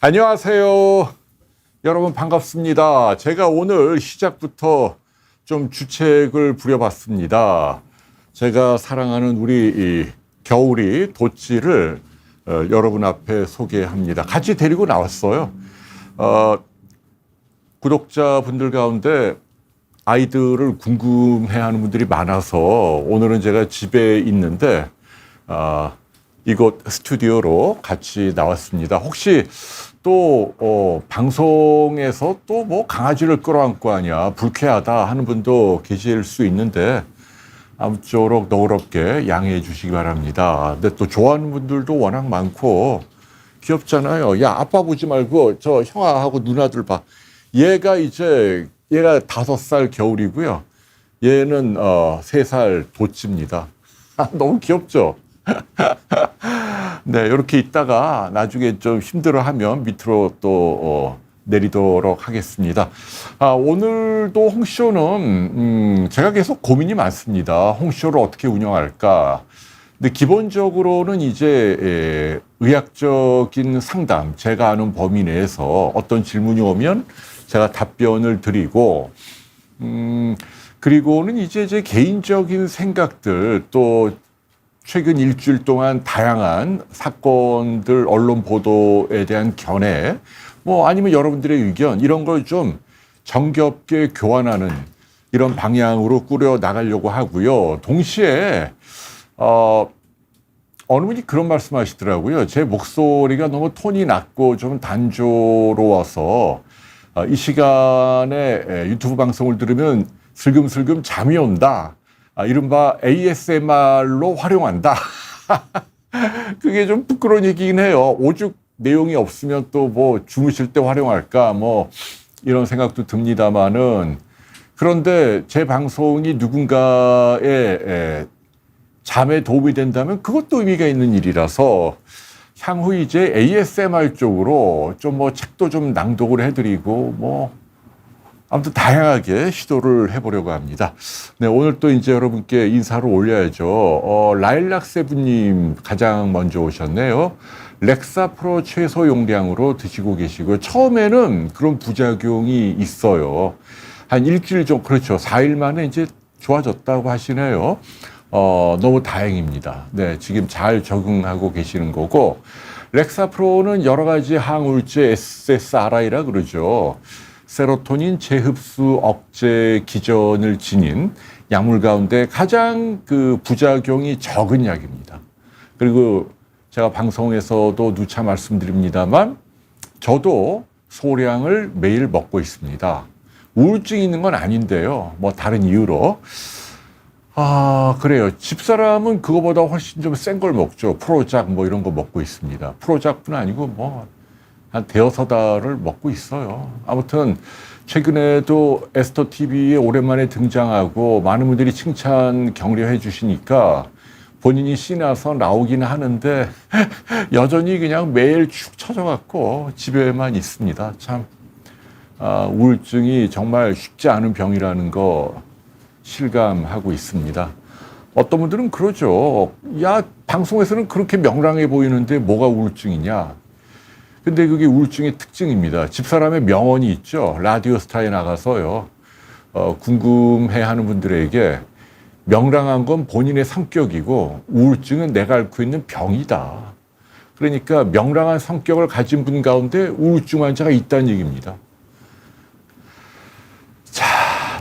안녕하세요. 여러분 반갑습니다. 제가 오늘 시작부터 좀 주책을 부려봤습니다. 제가 사랑하는 우리 이 겨울이 도찌를 여러분 앞에 소개합니다. 같이 데리고 나왔어요. 구독자분들 가운데 아이들을 궁금해하는 분들이 많아서 오늘은 제가 집에 있는데 이곳 스튜디오로 같이 나왔습니다. 혹시 또 방송에서 또 뭐 강아지를 끌어안고 하냐 불쾌하다 하는 분도 계실 수 있는데 아무쪼록 너그럽게 양해해 주시기 바랍니다. 근데 또 좋아하는 분들도 워낙 많고 귀엽잖아요. 야, 아빠 보지 말고 저 형아하고 누나들 봐. 얘가 5살 겨울이고요. 얘는 3살 도찌입니다. 너무 귀엽죠? 네, 이렇게 있다가 나중에 좀 힘들어하면 밑으로 또 내리도록 하겠습니다. 오늘도 홍쇼는 제가 계속 고민이 많습니다. 홍쇼를 어떻게 운영할까? 근데 기본적으로는 이제 의학적인 상담, 제가 아는 범위 내에서 어떤 질문이 오면 제가 답변을 드리고, 그리고는 이제 제 개인적인 생각들 또 최근 일주일 동안 다양한 사건들, 언론 보도에 대한 견해, 뭐 아니면 여러분들의 의견 이런 걸 좀 정겹게 교환하는 이런 방향으로 꾸려 나가려고 하고요. 동시에 어느 분이 그런 말씀하시더라고요. 제 목소리가 너무 톤이 낮고 좀 단조로워서 이 시간에 유튜브 방송을 들으면 슬금슬금 잠이 온다. 이른바 ASMR로 활용한다. 그게 좀 부끄러운 얘기긴 해요. 오죽 내용이 없으면 또 뭐 주무실 때 활용할까 뭐 이런 생각도 듭니다만은 그런데 제 방송이 누군가의 잠에 도움이 된다면 그것도 의미가 있는 일이라서 향후 이제 ASMR 쪽으로 좀 뭐 책도 좀 낭독을 해드리고 뭐 아무튼 다양하게 시도를 해보려고 합니다. 네, 오늘 또 이제 여러분께 인사를 올려야죠. 라일락세브님 가장 먼저 오셨네요. 렉사프로 최소 용량으로 드시고 계시고 처음에는 그런 부작용이 있어요. 한 일주일 정도, 그렇죠. 4일 만에 이제 좋아졌다고 하시네요. 너무 다행입니다. 네, 지금 잘 적응하고 계시는 거고 렉사프로는 여러 가지 항우울제 SSRI라 그러죠. 세로토닌 재흡수 억제 기전을 지닌 약물 가운데 가장 그 부작용이 적은 약입니다. 그리고 제가 방송에서도 누차 말씀드립니다만 저도 소량을 매일 먹고 있습니다. 우울증이 있는 건 아닌데요. 뭐 다른 이유로. 그래요. 집사람은 그거보다 훨씬 좀 센 걸 먹죠. 프로작 뭐 이런 거 먹고 있습니다. 프로작뿐 아니고 뭐 한 대여섯 달을 먹고 있어요. 아무튼 최근에도 에스터 TV에 오랜만에 등장하고 많은 분들이 칭찬 격려해 주시니까 본인이 신나서 나오긴 하는데 여전히 그냥 매일 축 처져갖고 집에만 있습니다. 참 우울증이 정말 쉽지 않은 병이라는 거 실감하고 있습니다. 어떤 분들은 그러죠. 야, 방송에서는 그렇게 명랑해 보이는데 뭐가 우울증이냐? 근데 그게 우울증의 특징입니다. 집사람의 명언이 있죠. 라디오스타에 나가서요. 궁금해하는 분들에게 명랑한 건 본인의 성격이고 우울증은 내가 앓고 있는 병이다. 그러니까 명랑한 성격을 가진 분 가운데 우울증 환자가 있다는 얘기입니다. 자,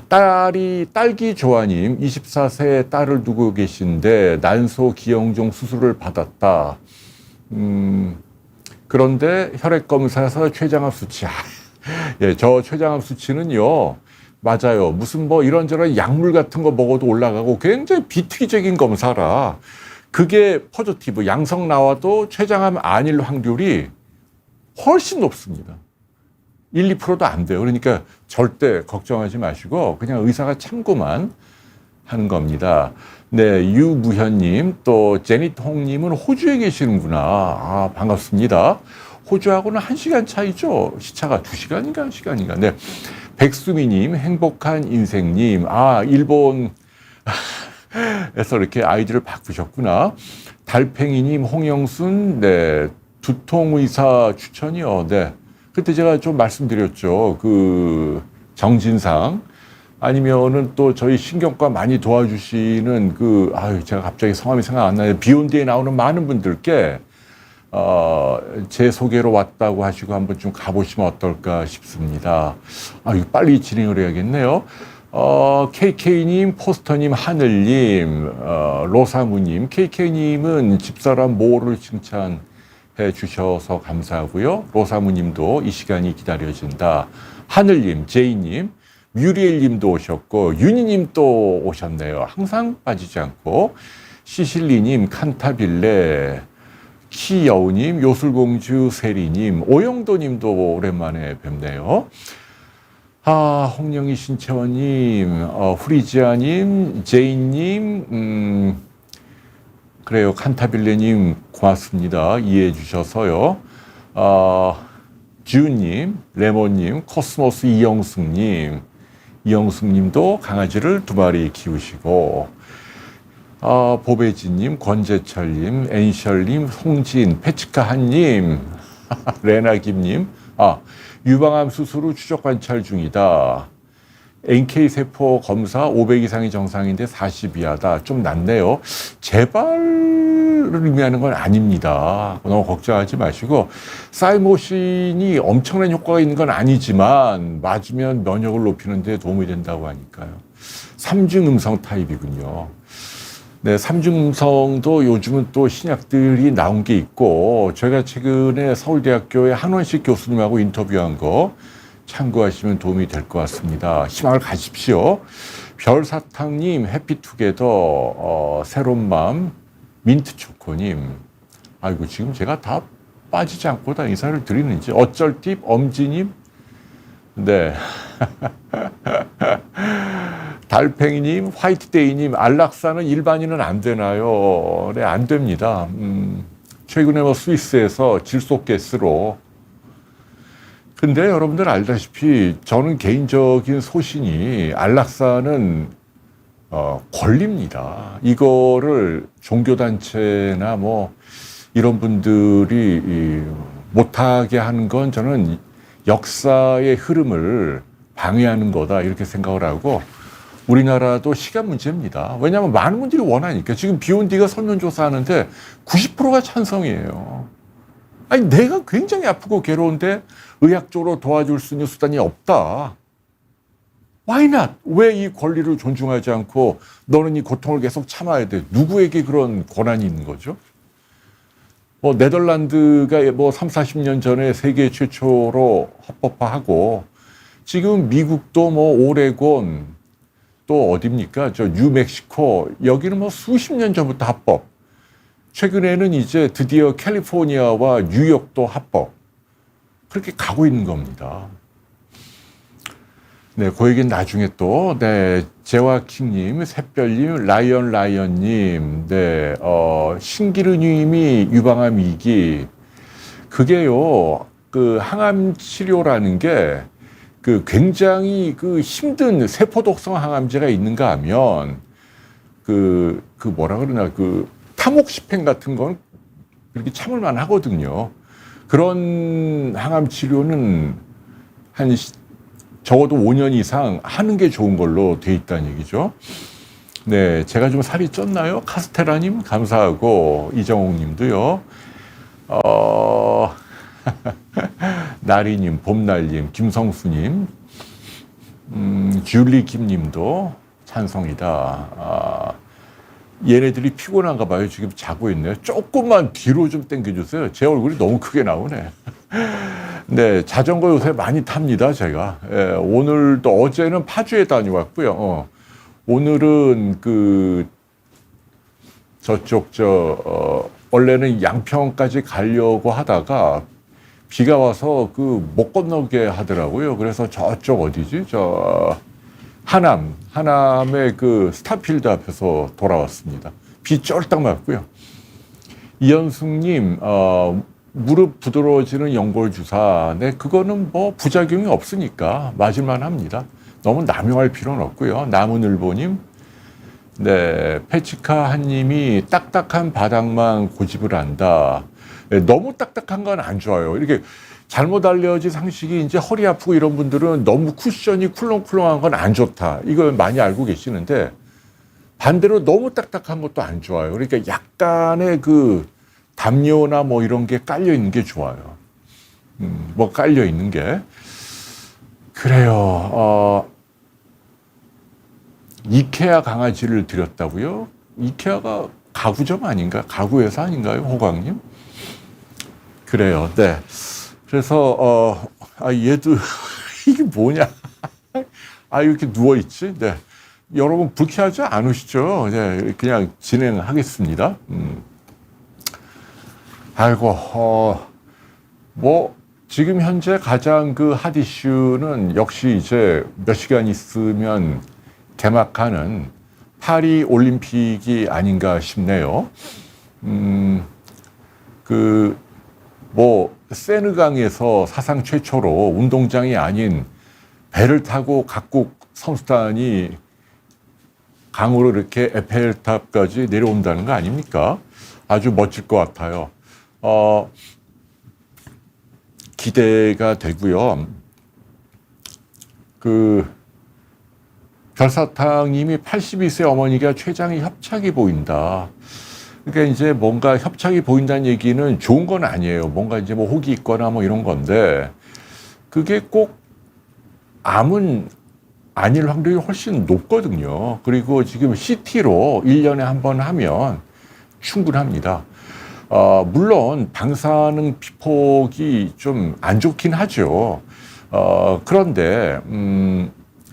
딸기 조아님 24세 딸을 두고 계신데 난소 기형종 수술을 받았다. 그런데 혈액 검사에서 췌장암 수치. 예, 저 췌장암 수치는요. 맞아요. 무슨 뭐 이런저런 약물 같은 거 먹어도 올라가고 굉장히 비특이적인 검사라 그게 포지티브, 양성 나와도 췌장암 아닐 확률이 훨씬 높습니다. 1, 2%도 안 돼요. 그러니까 절대 걱정하지 마시고 그냥 의사가 참고만 하는 겁니다. 네, 유무현님, 또 제니통님은 호주에 계시는구나. 반갑습니다. 호주하고는 1시간 차이죠? 시차가 2시간인가 1시간인가. 네, 백수미님, 행복한 인생님. 일본에서 이렇게 아이디를 바꾸셨구나. 달팽이님, 홍영순, 네, 두통 의사 추천이요. 네. 그때 제가 좀 말씀드렸죠. 그 정진상 아니면은 또 저희 신경과 많이 도와주시는 제가 갑자기 성함이 생각 안 나요. 비욘드에 나오는 많은 분들께 제 소개로 왔다고 하시고 한번 좀 가보시면 어떨까 싶습니다. 이거 빨리 진행을 해야겠네요. KK님, 포스터님, 하늘님, 로사무님, KK님은 집사람 모를 칭찬해 주셔서 감사하고요. 로사무님도 이 시간이 기다려진다. 하늘님, 제이님, 뮤리엘님도 오셨고 윤희님 또 오셨네요. 항상 빠지지 않고 시실리님, 칸타빌레, 키여우님, 요술공주 세리님, 오영도님도 오랜만에 뵙네요. 홍영희 신채원님, 후리지아님, 제인님, 그래요. 칸타빌레님 고맙습니다. 이해해 주셔서요. 지훈님, 레몬님, 코스모스 이영숙님도 강아지를 2마리 키우시고, 보배진님, 권재철님, 엔셜님, 송진, 페치카한님, 레나김님, 유방암 수술 후 추적 관찰 중이다. NK세포 검사 500 이상이 정상인데 40 이하다. 좀 낫네요. 재발을 의미하는 건 아닙니다. 너무 걱정하지 마시고, 사이모신이 엄청난 효과가 있는 건 아니지만 맞으면 면역을 높이는 데 도움이 된다고 하니까요. 3중 음성 타입이군요. 네, 3중 음성도 요즘은 또 신약들이 나온 게 있고, 제가 최근에 서울대학교의 한원식 교수님하고 인터뷰한 거 참고하시면 도움이 될 것 같습니다. 희망을 가십시오. 별사탕님, 해피투게더, 새로운맘, 민트초코님. 아이고, 지금 제가 다 빠지지 않고 다 인사를 드리는지. 어쩔팁, 엄지님. 네. 달팽이님, 화이트데이님, 안락사는 일반인은 안 되나요? 네, 안 됩니다. 최근에 스위스에서 질소가스로. 근데 여러분들 알다시피 저는 개인적인 소신이 안락사는 권리입니다. 이거를 종교단체나 이런 분들이 못하게 하는 건 저는 역사의 흐름을 방해하는 거다 이렇게 생각을 하고, 우리나라도 시간 문제입니다. 왜냐하면 많은 분들이 원하니까. 지금 비욘디가 설문조사 하는데 90%가 찬성이에요. 아니, 내가 굉장히 아프고 괴로운데 의학적으로 도와줄 수 있는 수단이 없다. Why not? 왜 이 권리를 존중하지 않고 너는 이 고통을 계속 참아야 돼? 누구에게 그런 권한이 있는 거죠? 네덜란드가 3, 40년 전에 세계 최초로 합법화하고, 지금 미국도 오레곤, 또 어딥니까? 뉴멕시코, 여기는 수십 년 전부터 합법. 최근에는 이제 드디어 캘리포니아와 뉴욕도 합법. 그렇게 가고 있는 겁니다. 네, 그 얘기는 나중에 또, 네, 제와킹님, 샛별님, 라이언님, 네, 신기르님이 유방암 2기. 그게요, 항암 치료라는 게, 굉장히 힘든 세포독성 항암제가 있는가 하면, 뭐라 그러나, 타목시펜 같은 건 그렇게 참을만 하거든요. 그런 항암 치료는 적어도 5년 이상 하는 게 좋은 걸로 돼 있다는 얘기죠. 네, 제가 좀 살이 쪘나요? 카스테라님 감사하고, 이정옥님도요. 나리님, 봄날님, 김성수님, 줄리김님도 찬성이다. 얘네들이 피곤한가 봐요. 지금 자고 있네요. 조금만 뒤로 좀 당겨주세요. 제 얼굴이 너무 크게 나오네. 네, 자전거 요새 많이 탑니다, 제가. 예, 오늘도, 어제는 파주에 다녀왔고요. 오늘은 원래는 양평까지 가려고 하다가 비가 와서 못 건너게 하더라고요. 그래서 저쪽 어디지? 하남의 스타필드 앞에서 돌아왔습니다. 비 쫄딱 맞고요. 이현숙님, 무릎 부드러워지는 연골 주사. 네, 그거는 부작용이 없으니까 맞을만 합니다. 너무 남용할 필요는 없고요. 나무늘보님, 네, 페치카 한님이 딱딱한 바닥만 고집을 한다. 너무 딱딱한 건 안 좋아요. 이렇게 잘못 알려진 상식이 이제 허리 아프고 이런 분들은 너무 쿠션이 쿨렁쿨렁한 건 안 좋다. 이걸 많이 알고 계시는데 반대로 너무 딱딱한 것도 안 좋아요. 그러니까 약간의 그 담요나 뭐 이런 게 깔려 있는 게 좋아요. 뭐 깔려 있는 게. 그래요. 이케아 강아지를 드렸다고요? 이케아가 가구점 아닌가? 가구 회사 아닌가요, 호강님? 그래요. 네. 그래서 얘도 이게 뭐냐? 이렇게 누워 있지? 네. 여러분 불쾌하지 않으시죠? 네, 그냥 진행하겠습니다. 뭐 지금 현재 가장 그 핫 이슈는 역시 이제 몇 시간 있으면 개막하는 파리 올림픽이 아닌가 싶네요. 세느강에서 사상 최초로 운동장이 아닌 배를 타고 각국 선수단이 강으로 이렇게 에펠탑까지 내려온다는 거 아닙니까? 아주 멋질 것 같아요. 기대가 되고요. 별사탕님이 82세 어머니가 췌장에 협착이 보인다. 그러니까 이제 뭔가 협착이 보인다는 얘기는 좋은 건 아니에요. 뭔가 이제 뭐 혹이 있거나 뭐 이런 건데 그게 꼭 암은 아닐 확률이 훨씬 높거든요. 그리고 지금 CT로 1년에 한 번 하면 충분합니다. 물론 방사능 피폭이 좀 안 좋긴 하죠. 그런데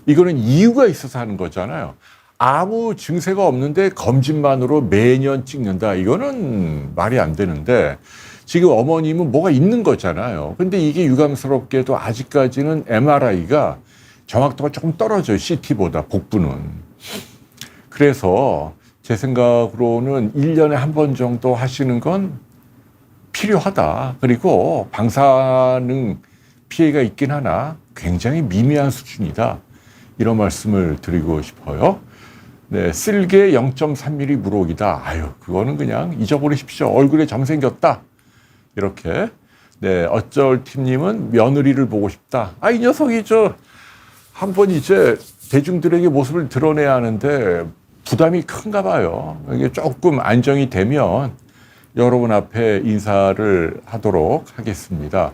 이거는 이유가 있어서 하는 거잖아요. 아무 증세가 없는데 검진만으로 매년 찍는다. 이거는 말이 안 되는데 지금 어머님은 뭐가 있는 거잖아요. 근데 이게 유감스럽게도 아직까지는 MRI가 정확도가 조금 떨어져요. CT보다 복부는. 그래서 제 생각으로는 1년에 한 번 정도 하시는 건 필요하다. 그리고 방사능 피해가 있긴 하나 굉장히 미미한 수준이다. 이런 말씀을 드리고 싶어요. 네, 쓸개 0.3mm 물혹이다. 그거는 그냥 잊어버리십시오. 얼굴에 점 생겼다. 이렇게. 네, 어쩔 팀님은 며느리를 보고 싶다. 이 녀석이 한번 이제 대중들에게 모습을 드러내야 하는데 부담이 큰가 봐요. 이게 조금 안정이 되면 여러분 앞에 인사를 하도록 하겠습니다.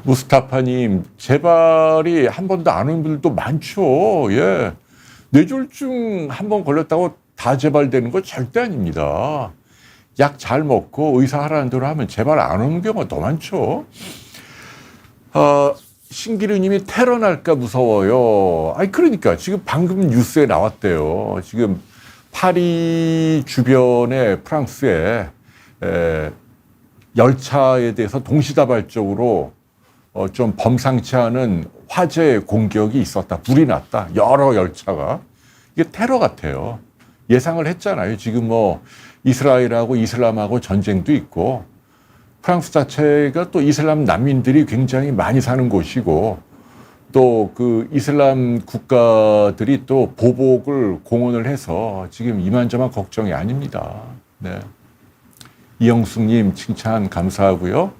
무스타파님, 재발이 한 번도 안 온 분들도 많죠. 예. 뇌졸중 한 번 걸렸다고 다 재발되는 거 절대 아닙니다. 약 잘 먹고 의사 하라는 대로 하면 재발 안 오는 경우가 더 많죠. 신기루님이 테러 날까 무서워요. 그러니까 지금 방금 뉴스에 나왔대요. 지금 파리 주변의 프랑스에 열차에 대해서 동시다발적으로 좀 범상치 않은 화재 공격이 있었다. 불이 났다. 여러 열차가. 이게 테러 같아요. 예상을 했잖아요. 지금 뭐 이스라엘하고 이슬람하고 전쟁도 있고 프랑스 자체가 또 이슬람 난민들이 굉장히 많이 사는 곳이고 또 그 이슬람 국가들이 또 보복을 공언을 해서 지금 이만저만 걱정이 아닙니다. 네. 이영숙님 칭찬 감사하고요.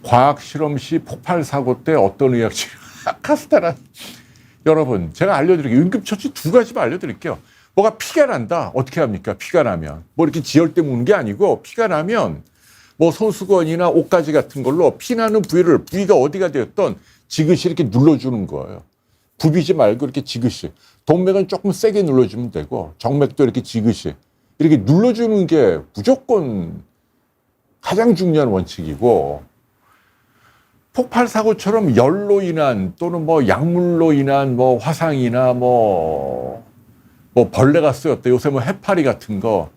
과학 실험 시 폭발 사고 때 어떤 의학 치료? 카스테란. 여러분 제가 알려드릴게요. 응급처치 2가지만 알려드릴게요. 뭐가 피가 난다. 어떻게 합니까? 피가 나면. 뭐 이렇게 지혈대 무는 게 아니고 피가 나면 뭐 손수건이나 옷가지 같은 걸로 피 나는 부위가 어디가 되었던 지그시 이렇게 눌러주는 거예요. 부비지 말고 이렇게 지그시. 동맥은 조금 세게 눌러주면 되고 정맥도 이렇게 지그시. 이렇게 눌러주는 게 무조건 가장 중요한 원칙이고 폭발 사고처럼 열로 인한 또는 뭐 약물로 인한 뭐 화상이나 뭐 벌레가 쓰였다. 요새 뭐 해파리 같은 거.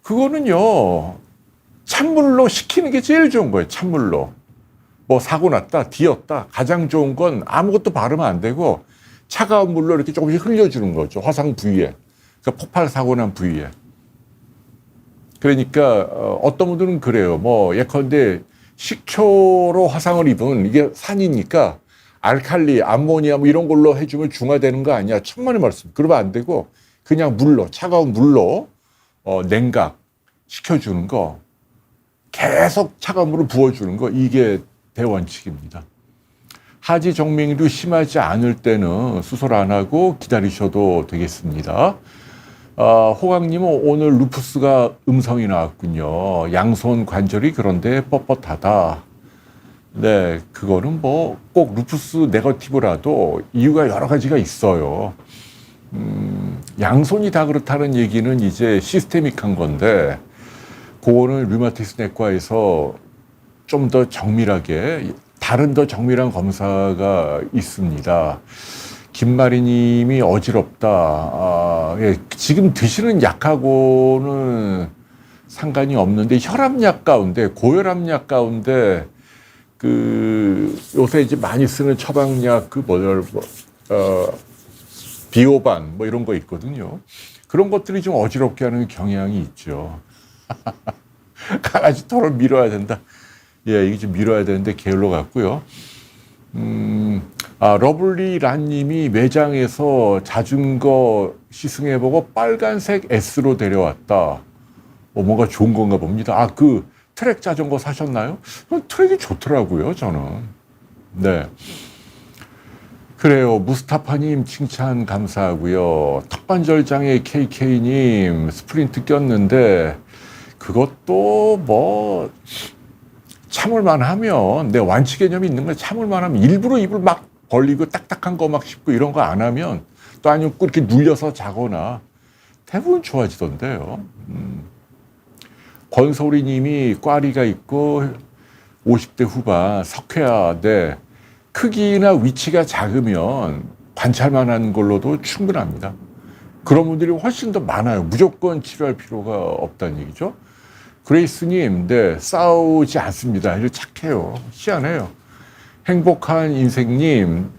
그거는요. 찬물로 식히는 게 제일 좋은 거예요. 찬물로. 뭐 사고 났다, 뒤었다. 가장 좋은 건 아무것도 바르면 안 되고 차가운 물로 이렇게 조금씩 흘려주는 거죠. 화상 부위에. 그러니까 폭발 사고 난 부위에. 그러니까 어떤 분들은 그래요. 뭐 예컨대 식초로 화상을 입은 이게 산이니까 알칼리, 암모니아 뭐 이런 걸로 해주면 중화되는 거 아니야. 천만의 말씀. 그러면 안 되고 그냥 물로, 차가운 물로 냉각 시켜주는 거, 계속 차가운 물을 부어주는 거, 이게 대원칙입니다. 하지 정맥류 심하지 않을 때는 수술 안 하고 기다리셔도 되겠습니다. 호강님은 오늘 루푸스가 음성이 나왔군요. 양손 관절이 그런데 뻣뻣하다. 네, 그거는 뭐 꼭 루푸스 네거티브라도 이유가 여러 가지가 있어요. 양손이 다 그렇다는 얘기는 이제 시스테믹한 건데, 그거는 류마티스 내과에서 좀 더 정밀하게, 다른 더 정밀한 검사가 있습니다. 김마리님이 어지럽다. 예, 지금 드시는 약하고는 상관이 없는데, 혈압약 가운데, 고혈압약 가운데, 요새 이제 많이 쓰는 처방약, 비오반, 뭐 이런 거 있거든요. 그런 것들이 좀 어지럽게 하는 경향이 있죠. 강아지 털을 밀어야 된다. 예, 이게 좀 밀어야 되는데 게을러 갔고요. 러블리 란님이 매장에서 자전거 시승해보고 빨간색 S로 데려왔다. 뭔가 좋은 건가 봅니다. 트랙 자전거 사셨나요? 트랙이 좋더라고요, 저는. 네. 그래요. 무스타파님 칭찬 감사하고요. 턱관절장애 KK님 스프린트 꼈는데 그것도 뭐 참을만 하면, 내 완치 개념이 있는 걸 참을만 하면, 일부러 입을 막 벌리고 딱딱한 거 막 씹고 이런 거 안 하면, 또 아니면 이렇게 눌려서 자거나 대부분 좋아지던데요. 권소리 님이 꽈리가 있고 50대 후반 석회화돼 크기나 위치가 작으면 관찰만 하는 걸로도 충분합니다. 그런 분들이 훨씬 더 많아요. 무조건 치료할 필요가 없다는 얘기죠. 그레이스님, 네, 싸우지 않습니다. 이거 착해요. 희한해요. 행복한 인생님,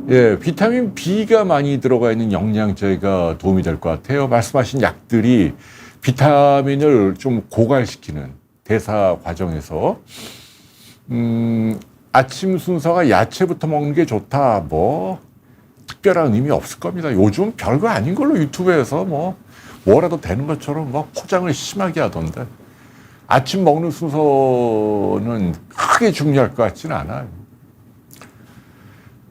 예, 비타민 B가 많이 들어가 있는 영양제가 도움이 될 것 같아요. 말씀하신 약들이 비타민을 좀 고갈시키는 대사 과정에서, 아침 순서가 야채부터 먹는 게 좋다. 뭐 특별한 의미 없을 겁니다. 요즘 별거 아닌 걸로 유튜브에서 뭐라도 되는 것처럼 막 포장을 심하게 하던데, 아침 먹는 순서는 크게 중요할 것 같지는 않아요.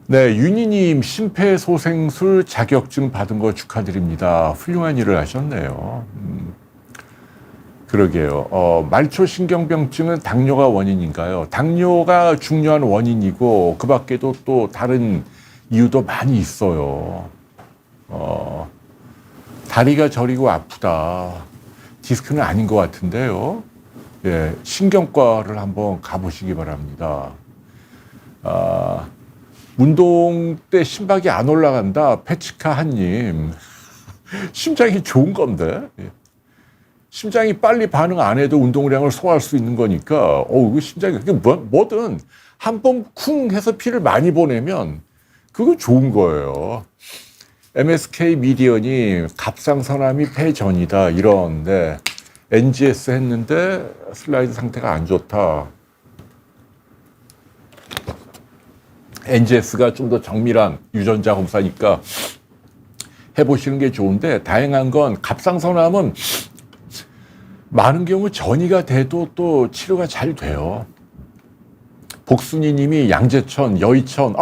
네, 윤희님 심폐소생술 자격증 받은 거 축하드립니다. 훌륭한 일을 하셨네요. 그러게요. 말초신경병증은 당뇨가 원인인가요? 당뇨가 중요한 원인이고 그 밖에도 또 다른 이유도 많이 있어요. 다리가 저리고 아프다. 디스크는 아닌 것 같은데요. 예, 신경과를 한번 가보시기 바랍니다. 운동 때 심박이 안 올라간다. 페치카 한님. 심장이 좋은 건데. 심장이 빨리 반응 안 해도 운동량을 소화할 수 있는 거니까, 그 심장이, 뭐든 한 번 쿵 해서 피를 많이 보내면 그거 좋은 거예요. MSK 미디어님, 갑상선암이 폐전이다. 이런데, NGS 했는데 슬라이드 상태가 안 좋다. NGS가 좀 더 정밀한 유전자 검사니까 해보시는 게 좋은데, 다행한 건 갑상선암은 많은 경우 전이가 돼도 또 치료가 잘 돼요. 복순이 님이 양재천, 여의천,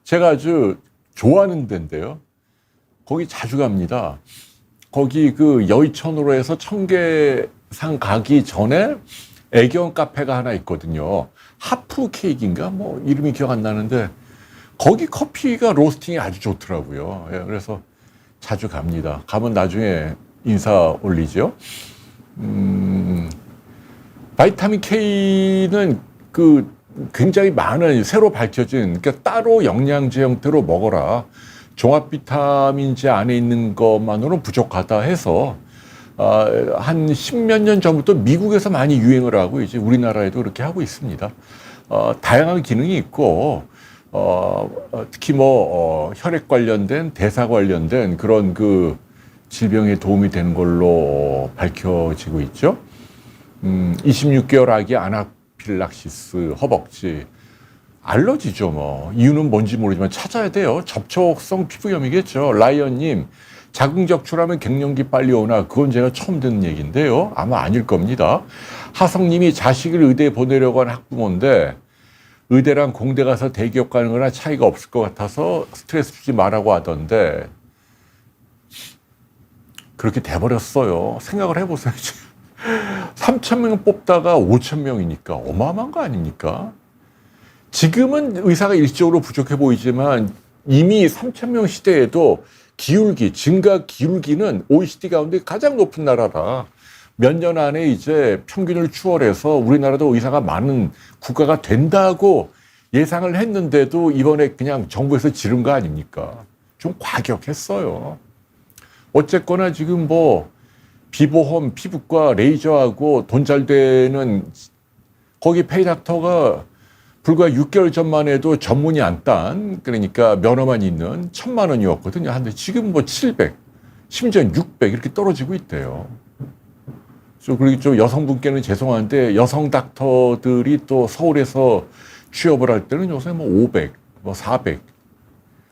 제가 아주 좋아하는 데인데요. 거기 자주 갑니다. 거기 여의천으로 해서 청계산 가기 전에 애견 카페가 하나 있거든요. 하프 케이크인가? 이름이 기억 안 나는데, 거기 커피가 로스팅이 아주 좋더라고요. 예, 그래서 자주 갑니다. 가면 나중에 인사 올리죠. 바이타민 K는 굉장히 많은 새로 밝혀진, 그러니까 따로 영양제 형태로 먹어라. 종합 비타민제 안에 있는 것만으로는 부족하다 해서 한 10몇 년 전부터 미국에서 많이 유행을 하고 이제 우리나라에도 그렇게 하고 있습니다. 다양한 기능이 있고 특히 혈액 관련된, 대사 관련된 그런 질병에 도움이 되는 걸로 밝혀지고 있죠. 26개월 아기 아나필락시스, 허벅지, 알러지죠. 이유는 뭔지 모르지만 찾아야 돼요. 접촉성 피부염이겠죠. 라이언님, 자궁적출하면 갱년기 빨리 오나 그건 제가 처음 듣는 얘기인데요. 아마 아닐 겁니다. 하성님이 자식을 의대에 보내려고 하는 학부모인데 의대랑 공대 가서 대기업 가는 거나 차이가 없을 것 같아서 스트레스 주지 말라고 하던데 그렇게 돼버렸어요. 생각을 해보세요. 3,000명 뽑다가 5,000명이니까 어마어마한 거 아닙니까? 지금은 의사가 일시적으로 부족해 보이지만 이미 3,000명 시대에도 기울기, 증가 기울기는 OECD 가운데 가장 높은 나라다. 몇 년 안에 이제 평균을 추월해서 우리나라도 의사가 많은 국가가 된다고 예상을 했는데도 이번에 그냥 정부에서 지른 거 아닙니까? 좀 과격했어요. 어쨌거나 지금 뭐 비보험, 피부과, 레이저하고 돈 잘 되는 거기 페이닥터가 불과 6개월 전만 해도 전문의 안 딴, 그러니까 면허만 있는 1,000만 원이었거든요. 근데 지금 뭐 700, 심지어 600 이렇게 떨어지고 있대요. 그리고 좀 여성분께는 죄송한데 여성 닥터들이 또 서울에서 취업을 할 때는 요새 뭐 500, 뭐 400.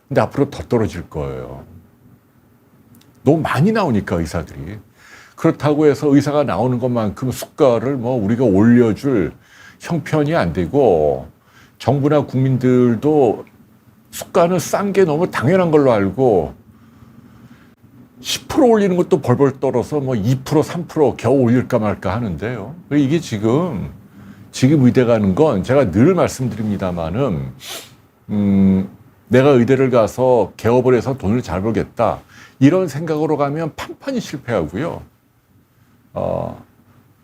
근데 앞으로 더 떨어질 거예요. 너무 많이 나오니까 의사들이. 그렇다고 해서 의사가 나오는 것만큼 수가를 뭐 우리가 올려줄 형편이 안 되고 정부나 국민들도 수가는 싼 게 너무 당연한 걸로 알고 10% 올리는 것도 벌벌 떨어서 뭐 2%, 3% 겨우 올릴까 말까 하는데요. 이게 지금 의대 가는 건 제가 늘 말씀드립니다만은 내가 의대를 가서 개업을 해서 돈을 잘 벌겠다 이런 생각으로 가면 판판히 실패하고요.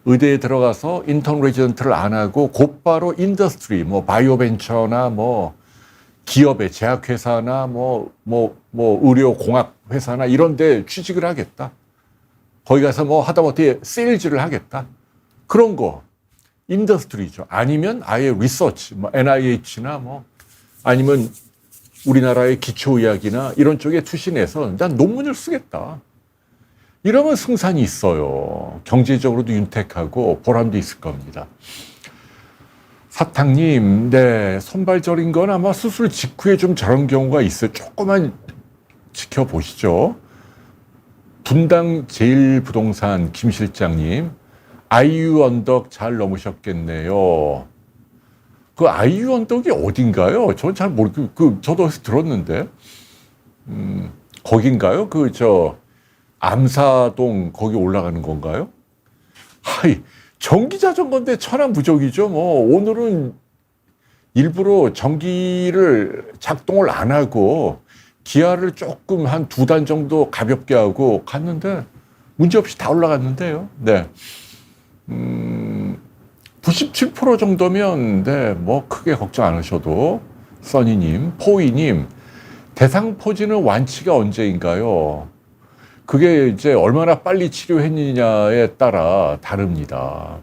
의대에 들어가서 인턴 레지던트를 안 하고 곧바로 인더스트리, 뭐 바이오벤처나 뭐 기업의 제약회사나 뭐 의료공학 회사나 이런 데 취직을 하겠다. 거기 가서 뭐 하다못해 세일즈를 하겠다. 그런 거 인더스트리죠. 아니면 아예 리서치, 뭐 NIH나 뭐 아니면 우리나라의 기초의학이나 이런 쪽에 투신해서 난 논문을 쓰겠다. 이러면 승산이 있어요. 경제적으로도 윤택하고 보람도 있을 겁니다. 사탕님, 네, 손발 저린 건 아마 수술 직후에 좀 저런 경우가 있어요. 조금만 지켜보시죠. 분당 제일부동산 김 실장님, 아이유 언덕 잘 넘으셨겠네요. 그 아이유 언덕이 어딘가요? 저는 잘 모르고, 저도 어디서 들었는데. 거긴가요? 암사동 거기 올라가는 건가요? 하이, 전기 자전거인데 천하무적이죠. 뭐 오늘은 일부러 전기를 작동을 안 하고 기아를 조금 한 2단 정도 가볍게 하고 갔는데 문제없이 다 올라갔는데요. 네. 97% 정도면 네, 뭐 크게 걱정 안 하셔도 써니님, 포이님 대상포진은 완치가 언제인가요? 그게 이제 얼마나 빨리 치료했느냐에 따라 다릅니다.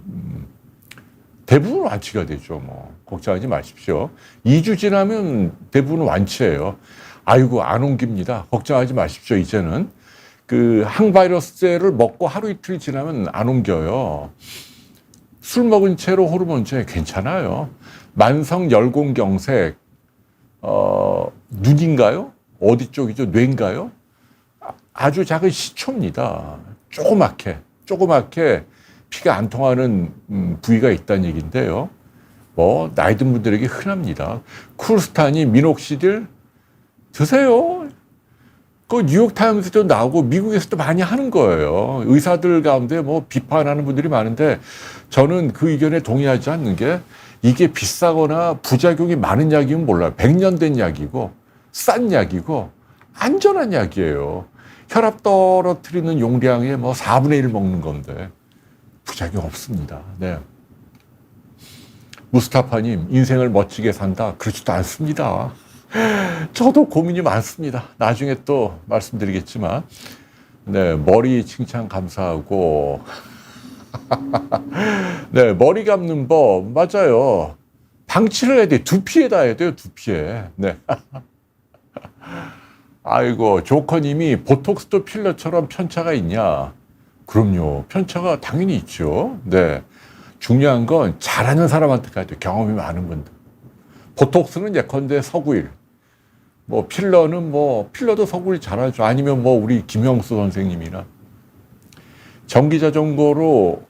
대부분 완치가 되죠. 뭐 걱정하지 마십시오. 2주 지나면 대부분 완치예요. 아이고 안 옮깁니다. 걱정하지 마십시오. 이제는 그 항바이러스제를 먹고 하루 이틀 지나면 안 옮겨요. 술 먹은 채로 호르몬제 괜찮아요. 만성 열공경색 눈인가요? 어디 쪽이죠? 뇌인가요? 아주 작은 시초입니다. 조그맣게 피가 안 통하는 부위가 있다는 얘기인데요. 뭐 나이 든 분들에게 흔합니다. 쿨스탄이 미녹시딜 드세요. 그 뉴욕타임스도 나오고 미국에서도 많이 하는 거예요. 의사들 가운데 뭐 비판하는 분들이 많은데 저는 그 의견에 동의하지 않는 게 이게 비싸거나 부작용이 많은 약이면 몰라요. 100년 된 약이고 싼 약이고 안전한 약이에요. 혈압 떨어뜨리는 용량의 뭐 4분의 1 먹는 건데 부작용 없습니다. 네. 무스타파님, 인생을 멋지게 산다. 그렇지도 않습니다. 저도 고민이 많습니다. 나중에 또 말씀드리겠지만, 네, 머리 칭찬 감사하고, 네, 머리 감는 법, 맞아요. 방치를 해야 돼. 두피에다 해야 돼요, 두피에. 네. 아이고, 조커님이 보톡스도 필러처럼 편차가 있냐? 그럼요. 편차가 당연히 있죠. 네. 중요한 건 잘하는 사람한테 가야 돼요. 경험이 많은 분들. 보톡스는 예컨대 서구일. 뭐 필러도 서구리 잘하죠. 아니면 뭐 우리 김형수 선생님이나 전기 자전거로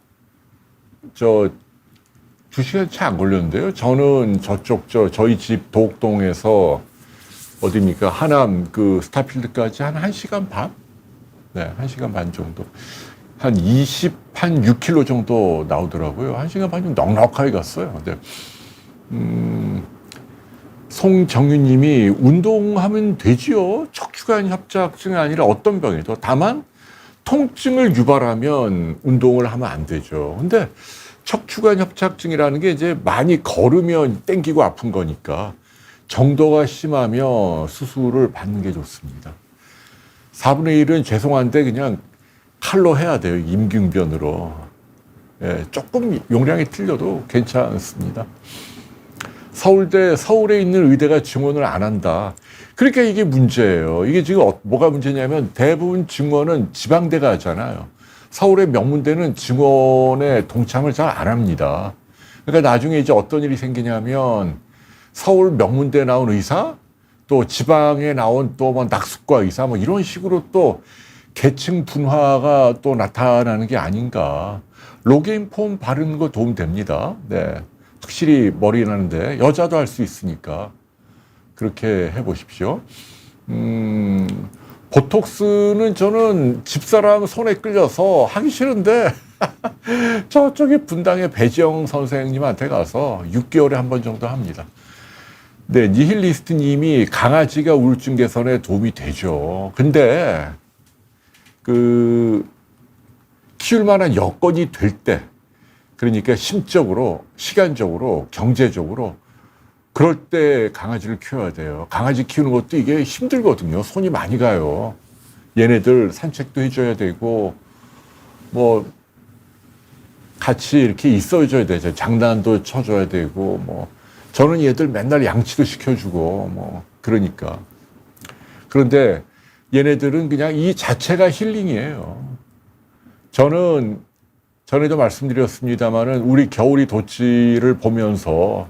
2시간 채 안 걸렸는데요. 저는 저희 집 도곡동에서 어디입니까? 하남 그 스타필드까지 한 1시간 반? 네, 1시간 반 정도. 한 6km 정도 나오더라고요. 1시간 반 좀 넉넉하게 갔어요. 근데, 송정윤님이 운동하면 되지요. 척추관 협착증이 아니라 어떤 병에도. 다만, 통증을 유발하면 운동을 하면 안 되죠. 근데 척추관 협착증이라는 게 이제 많이 걸으면 땡기고 아픈 거니까 정도가 심하면 수술을 받는 게 좋습니다. 4분의 1은 죄송한데 그냥 칼로 해야 돼요. 임경변으로. 예, 조금 용량이 틀려도 괜찮습니다. 서울에 있는 의대가 증원을 안 한다. 그러니까 이게 문제예요. 이게 지금 뭐가 문제냐면 대부분 증원은 지방대가 하잖아요. 서울의 명문대는 증원에 동참을 잘 안 합니다. 그러니까 나중에 이제 어떤 일이 생기냐면 서울 명문대 나온 의사, 또 지방에 나온 또 뭐 낙숙과 의사 뭐 이런 식으로 또 계층 분화가 또 나타나는 게 아닌가. 로게인 폼 바르는 거 도움 됩니다. 네. 확실히 머리 나는데 여자도 할 수 있으니까 그렇게 해보십시오. 보톡스는 저는 집사람 손에 끌려서 하기 싫은데 저쪽에 분당의 배지영 선생님한테 가서 6개월에 한 번 정도 합니다. 네, 니힐리스트 님이 강아지가 우울증 개선에 도움이 되죠. 근데 키울 만한 여건이 될 때, 그러니까 심적으로, 시간적으로, 경제적으로 그럴 때 강아지를 키워야 돼요. 강아지 키우는 것도 이게 힘들거든요. 손이 많이 가요. 얘네들 산책도 해줘야 되고, 뭐, 같이 이렇게 있어줘야 되죠. 장난도 쳐줘야 되고, 뭐. 저는 얘들 맨날 양치도 시켜주고, 뭐, 그러니까. 그런데 얘네들은 그냥 이 자체가 힐링이에요. 저는 전에도 말씀드렸습니다마는 우리 겨울이 도치를 보면서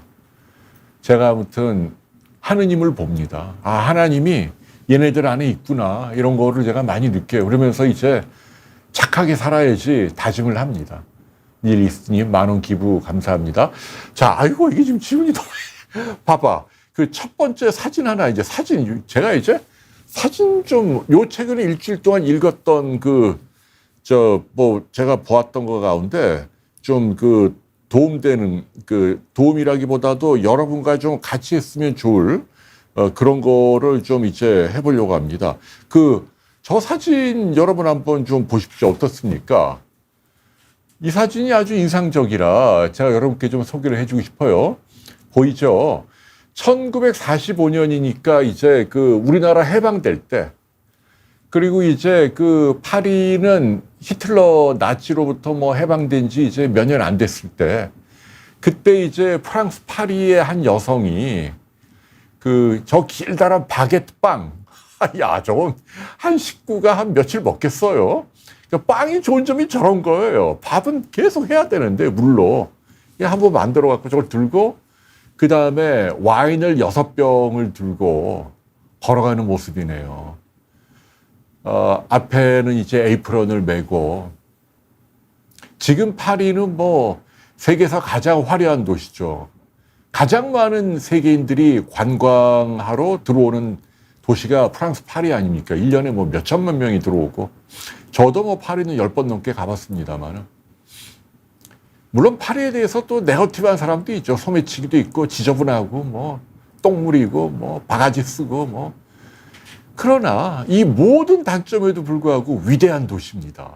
제가 아무튼 하느님을 봅니다. 아, 하나님이 얘네들 안에 있구나. 이런 거를 제가 많이 느껴요. 그러면서 이제 착하게 살아야지 다짐을 합니다. 닐리스님 10,000원 기부 감사합니다. 자, 아이고, 이게 지금 질문이 너무, 봐봐. 그 첫 번째 사진 하나, 제가 이제 사진 좀, 요 최근에 일주일 동안 읽었던 제가 보았던 거 가운데 좀 도움되는, 도움이라기보다도 여러분과 좀 같이 했으면 좋을, 그런 거를 좀 이제 해보려고 합니다. 저 사진 여러분 한번 좀 보십시오. 어떻습니까? 이 사진이 아주 인상적이라 제가 여러분께 좀 소개를 해주고 싶어요. 보이죠? 1945년이니까 이제 우리나라 해방될 때, 그리고 이제 파리는 히틀러 나치로부터 뭐 해방된 지 이제 몇 년 안 됐을 때, 그때 이제 프랑스 파리의 한 여성이 저 길다란 바게트 빵, 야, 저건 한 식구가 한 며칠 먹겠어요? 그러니까 빵이 좋은 점이 저런 거예요. 밥은 계속 해야 되는데, 물로. 한번 만들어 갖고 저걸 들고, 그 다음에 와인을 6병을 들고 걸어가는 모습이네요. 앞에는 이제 에이프런을 메고. 지금 파리는 뭐 세계에서 가장 화려한 도시죠. 가장 많은 세계인들이 관광하러 들어오는 도시가 프랑스 파리 아닙니까? 1년에 뭐 몇천만 명이 들어오고. 저도 뭐 파리는 10번 넘게 가봤습니다만은. 물론 파리에 대해서 또 네거티브한 사람도 있죠. 소매치기도 있고, 지저분하고, 뭐, 똥물이고, 뭐, 바가지 쓰고, 뭐. 그러나 이 모든 단점에도 불구하고 위대한 도시입니다.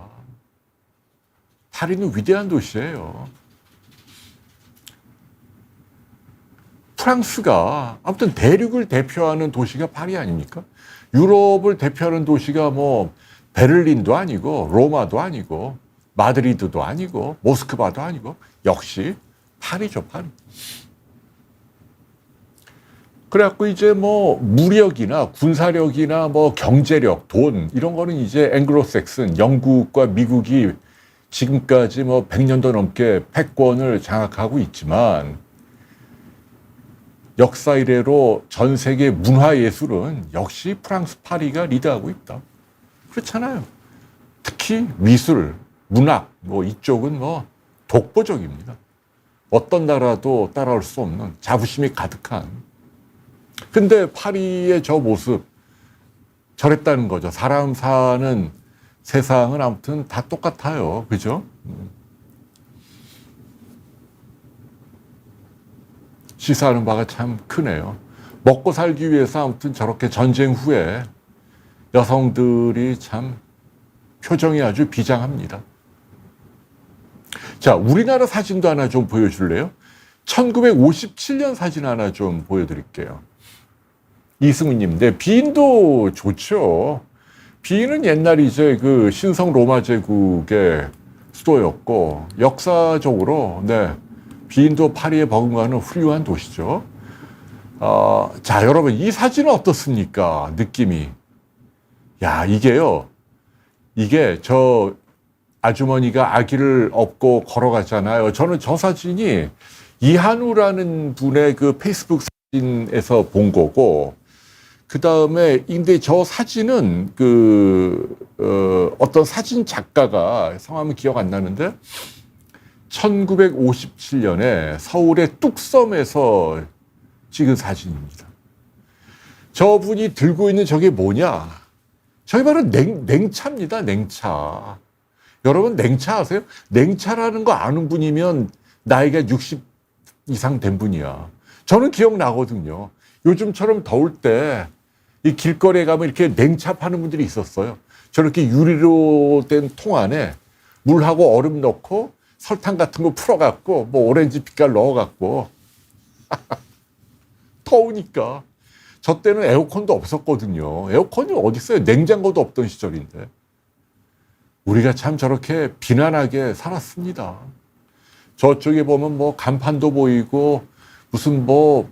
파리는 위대한 도시예요. 프랑스가 아무튼 대륙을 대표하는 도시가 파리 아닙니까? 유럽을 대표하는 도시가 뭐 베를린도 아니고 로마도 아니고 마드리드도 아니고 모스크바도 아니고 역시 파리죠, 파리. 그래갖고 이제 뭐 무력이나 군사력이나 뭐 경제력, 돈 이런 거는 이제 앵글로색슨, 영국과 미국이 지금까지 뭐 100년도 넘게 패권을 장악하고 있지만 역사 이래로 전 세계 문화예술은 역시 프랑스 파리가 리드하고 있다. 그렇잖아요. 특히 미술, 문학, 뭐 이쪽은 뭐 독보적입니다. 어떤 나라도 따라올 수 없는 자부심이 가득한. 근데 파리의 저 모습, 저랬다는 거죠. 사람 사는 세상은 아무튼 다 똑같아요. 그죠? 시사하는 바가 참 크네요. 먹고 살기 위해서 아무튼 저렇게 전쟁 후에 여성들이 참 표정이 아주 비장합니다. 자, 우리나라 사진도 하나 좀 보여줄래요? 1957년 사진 하나 좀 보여드릴게요. 이승우님, 네, 비인도 좋죠. 비인은 옛날 이제 그 신성 로마 제국의 수도였고, 역사적으로, 네, 비인도 파리에 버금가는 훌륭한 도시죠. 자, 여러분, 이 사진은 어떻습니까? 느낌이. 야, 이게요. 이게 저 아주머니가 아기를 업고 걸어가잖아요. 저는 저 사진이 이한우라는 분의 그 페이스북 사진에서 본 거고, 그 다음에, 근데 저 사진은 어떤 사진 작가가 성함은 기억 안 나는데, 1957년에 서울의 뚝섬에서 찍은 사진입니다. 저분이 들고 있는 저게 뭐냐? 저게 바로 냉차입니다, 냉차. 여러분, 냉차 아세요? 냉차라는 거 아는 분이면 나이가 60 이상 된 분이야. 저는 기억나거든요. 요즘처럼 더울 때 이 길거리에 가면 이렇게 냉차 파는 분들이 있었어요. 저렇게 유리로 된 통 안에 물하고 얼음 넣고 설탕 같은 거 풀어갖고 뭐 오렌지 빛깔 넣어갖고 더우니까. 저 때는 에어컨도 없었거든요. 에어컨이 어디 있어요? 냉장고도 없던 시절인데. 우리가 참 저렇게 비난하게 살았습니다. 저쪽에 보면 뭐 간판도 보이고 무슨 뭐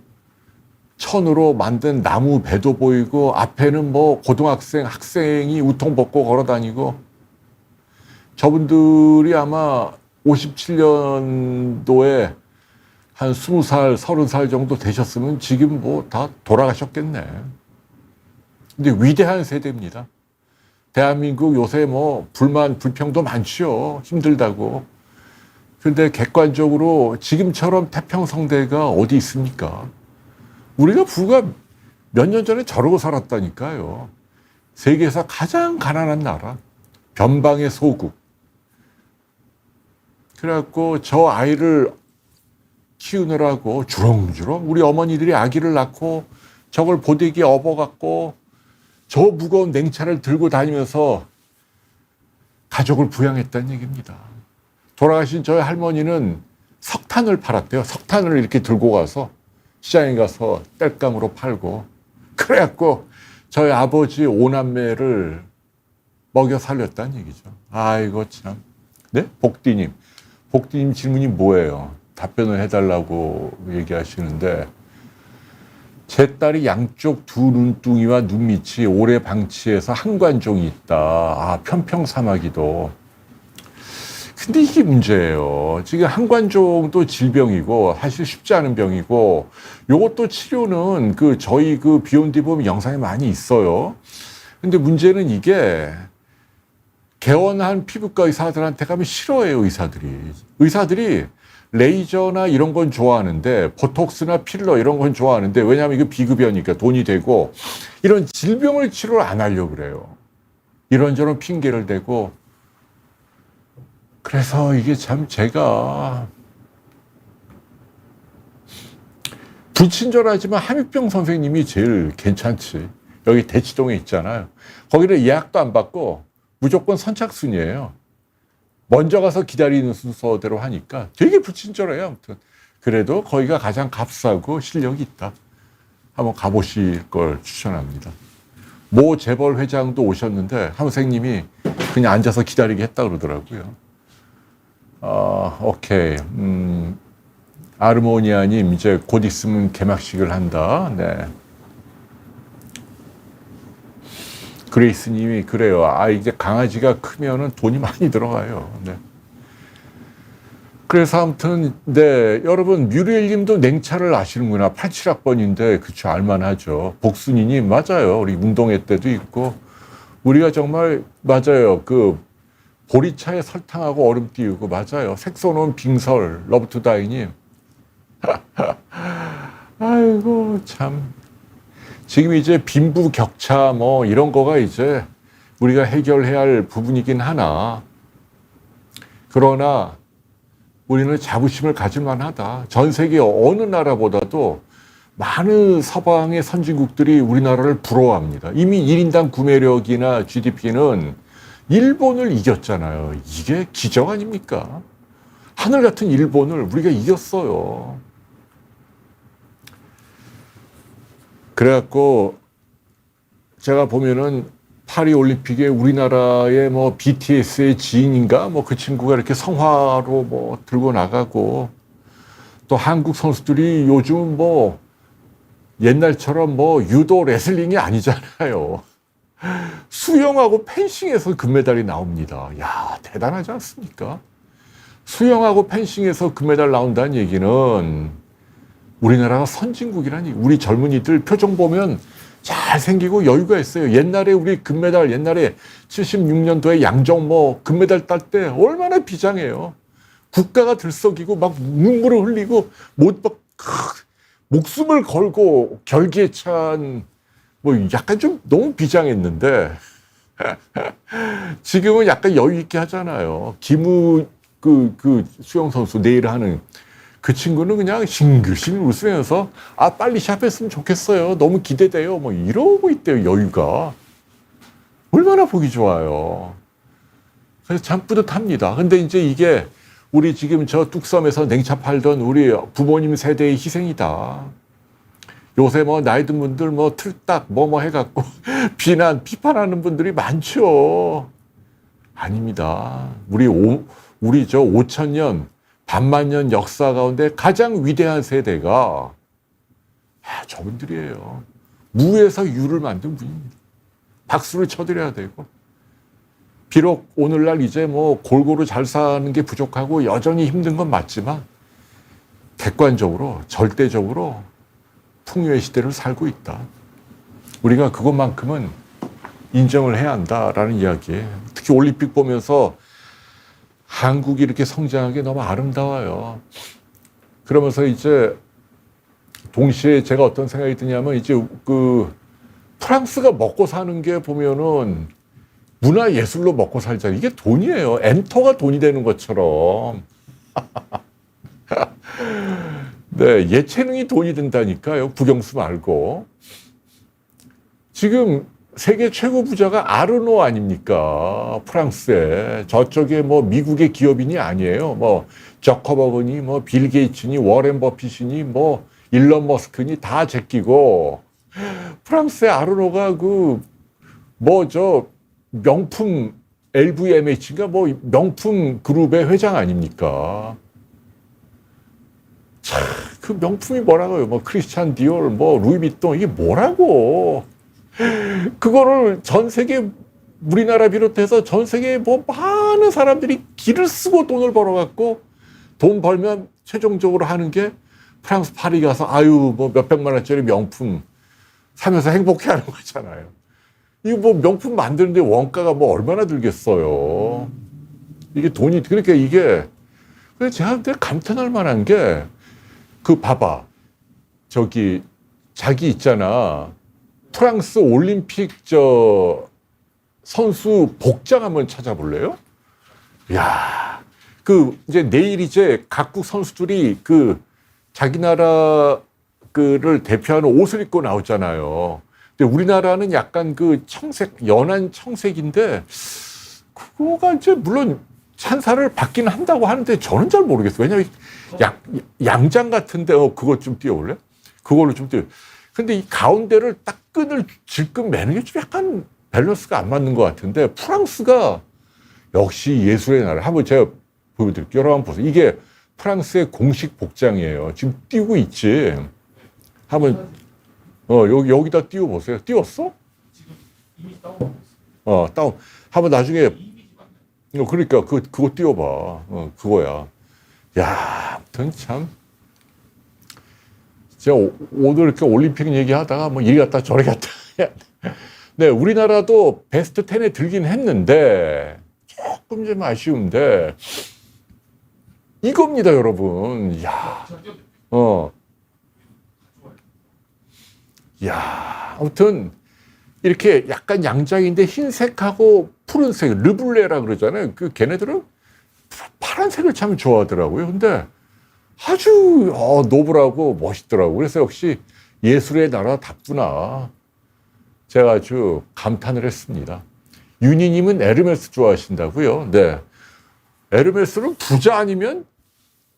천으로 만든 나무 배도 보이고 앞에는 뭐 고등학생, 학생이 우통 벗고 걸어 다니고. 저분들이 아마 57년도에 한 20살, 30살 정도 되셨으면 지금 뭐 다 돌아가셨겠네. 근데 위대한 세대입니다. 대한민국 요새 뭐 불만, 불평도 많지요. 힘들다고. 근데 객관적으로 지금처럼 태평성대가 어디 있습니까? 우리가 불과 몇 년 전에 저러고 살았다니까요. 세계에서 가장 가난한 나라. 변방의 소국. 그래갖고 저 아이를 키우느라고 주렁주렁 우리 어머니들이 아기를 낳고 저걸 보대기에 업어갖고 저 무거운 냉차를 들고 다니면서 가족을 부양했다는 얘기입니다. 돌아가신 저희 할머니는 석탄을 팔았대요. 석탄을 이렇게 들고 가서 시장에 가서 땔감으로 팔고. 그래갖고 저희 아버지 5남매를 먹여 살렸다는 얘기죠. 아이고 참. 네? 복디님. 복디님 질문이 뭐예요? 답변을 해달라고 얘기하시는데, 제 딸이 양쪽 두 눈둥이와 눈밑이 오래 방치해서 한관종이 있다. 아, 편평사마귀도. 근데 이게 문제예요. 지금 한관종도 질병이고 사실 쉽지 않은 병이고, 요것도 치료는 저희 비욘디 보면 영상에 많이 있어요. 근데 문제는 이게 개원한 피부과 의사들한테 가면 싫어해요, 의사들이. 의사들이 레이저나 이런 건 좋아하는데, 보톡스나 필러 이런 건 좋아하는데, 왜냐하면 이거 비급여니까 돈이 되고, 이런 질병을 치료를 안 하려고 그래요. 이런저런 핑계를 대고. 그래서 이게 참 제가 불친절하지만 함익병 선생님이 제일 괜찮지. 여기 대치동에 있잖아요. 거기는 예약도 안 받고 무조건 선착순이에요. 먼저 가서 기다리는 순서대로 하니까 되게 불친절해요. 아무튼 그래도 거기가 가장 값싸고 실력이 있다. 한번 가보실 걸 추천합니다. 모 재벌 회장도 오셨는데 선생님이 그냥 앉아서 기다리게 했다 그러더라고요. 오케이. 아르모니아님, 이제 곧 있으면 개막식을 한다. 네. 그레이스님이 그래요. 이제 강아지가 크면은 돈이 많이 들어가요. 네. 그래서 아무튼 네 여러분 뮤리엘님도 냉차를 아시는구나. 87학번인데 그쵸 알만하죠. 복순이님 맞아요. 우리 운동회 때도 있고 우리가 정말 맞아요. 그 보리차에 설탕하고 얼음 띄우고 맞아요. 색소는 빙설 러브투다이님. 아이고 참 지금 이제 빈부격차 뭐 이런 거가 이제 우리가 해결해야 할 부분이긴 하나 그러나 우리는 자부심을 가질 만하다. 전 세계 어느 나라보다도 많은 서방의 선진국들이 우리나라를 부러워합니다. 이미 1인당 구매력이나 GDP는 일본을 이겼잖아요. 이게 기적 아닙니까? 하늘 같은 일본을 우리가 이겼어요. 그래갖고 제가 보면은 파리 올림픽에 우리나라의 뭐 BTS의 지인인가 뭐 그 친구가 이렇게 성화로 뭐 들고 나가고 또 한국 선수들이 요즘 뭐 옛날처럼 뭐 유도 레슬링이 아니잖아요. 수영하고 펜싱에서 금메달이 나옵니다. 야, 대단하지 않습니까? 수영하고 펜싱에서 금메달 나온다는 얘기는 우리나라가 선진국이라니. 우리 젊은이들 표정 보면 잘생기고 여유가 있어요. 옛날에 우리 금메달, 옛날에 76년도에 양정 뭐 금메달 딸 때 얼마나 비장해요. 국가가 들썩이고 막 눈물을 흘리고 목숨을 걸고 결기에 찬 뭐 약간 좀 너무 비장했는데 지금은 약간 여유 있게 하잖아요. 김우 그 수영 선수 내일 하는 그 친구는 그냥 싱글싱글 웃으면서 아 빨리 시합했으면 좋겠어요. 너무 기대돼요. 뭐 이러고 있대요. 여유가 얼마나 보기 좋아요. 그래서 참 뿌듯합니다. 근데 이제 이게 우리 지금 저 뚝섬에서 냉차 팔던 우리 부모님 세대의 희생이다. 요새 뭐 나이 든 분들 뭐 틀딱 뭐 해갖고 비판하는 분들이 많죠. 아닙니다. 우리 저 5,000년 반만년 역사 가운데 가장 위대한 세대가 저분들이에요. 무에서 유를 만든 분입니다. 박수를 쳐드려야 되고 비록 오늘날 이제 뭐 골고루 잘 사는 게 부족하고 여전히 힘든 건 맞지만 객관적으로 절대적으로 풍요의 시대를 살고 있다. 우리가 그것만큼은 인정을 해야 한다라는 이야기예요. 특히 올림픽 보면서 한국이 이렇게 성장한 게 너무 아름다워요. 그러면서 이제 동시에 제가 어떤 생각이 드냐면 이제 그 프랑스가 먹고 사는 게 보면은 문화 예술로 먹고 살자. 이게 돈이에요. 엔터가 돈이 되는 것처럼. 네, 예체능이 돈이 된다니까요. 국영수 말고. 지금 세계 최고 부자가 아르노 아닙니까? 프랑스에. 저쪽에 뭐 미국의 기업인이 아니에요. 뭐 저커버그니 뭐 빌 게이츠니 워렌 버핏이니 뭐 일론 머스크니 다 제끼고 프랑스의 아르노가 그 뭐 저 명품 LVMH인가 뭐 명품 그룹의 회장 아닙니까? 참, 그 명품이 뭐라고요? 뭐 크리스찬 디올, 뭐 루이비통 이게 뭐라고? 그거를 전 세계 우리나라 비롯해서 전 세계 뭐 많은 사람들이 길을 쓰고 돈을 벌어갖고 돈 벌면 최종적으로 하는 게 프랑스 파리 가서 아유 뭐 몇백만 원짜리 명품 사면서 행복해하는 거잖아요. 이거 뭐 명품 만드는데 원가가 뭐 얼마나 들겠어요. 이게 돈이 그러니까 이게 그래서 제가 감탄할 만한 게 그 봐봐 저기 자기 있잖아 프랑스 올림픽 저 선수 복장 한번 찾아볼래요? 야, 그 이제 내일 이제 각국 선수들이 그 자기 나라 그를 대표하는 옷을 입고 나오잖아요. 근데 우리나라는 약간 그 청색 연한 청색인데 그거가 이제 물론 찬사를 받긴 한다고 하는데 저는 잘 모르겠어요. 왜냐면 양장 같은데 그거 좀 띄워볼래? 그걸로 좀 띄워. 근데 이 가운데를 딱 끈을 질끈 매는 게 좀 약간 밸런스가 안 맞는 것 같은데 프랑스가 역시 예술의 나라. 한번 제가 보여드릴게요. 여러분 보세요. 이게 프랑스의 공식 복장이에요. 지금 띄우고 있지. 한번 여기다 띄워보세요. 띄웠어? 지금 이미 다운. 다운. 한번 나중에 그러니까 그거 띄워봐. 그거야. 야, 아무튼 참. 제가 오늘 이렇게 올림픽 얘기하다가 뭐 이리 갔다 저리 갔다. 네, 우리나라도 베스트 10에 들긴 했는데 조금 좀 아쉬운데 이겁니다, 여러분. 야, 야, 아무튼 이렇게 약간 양장인데 흰색하고 푸른색, 르블레라 그러잖아요. 그 걔네들은 파란색을 참 좋아하더라고요. 근데 아주 노블하고 멋있더라고요. 그래서 역시 예술의 나라답구나. 제가 아주 감탄을 했습니다. 윤희님은 에르메스 좋아하신다고요? 네. 에르메스는 부자 아니면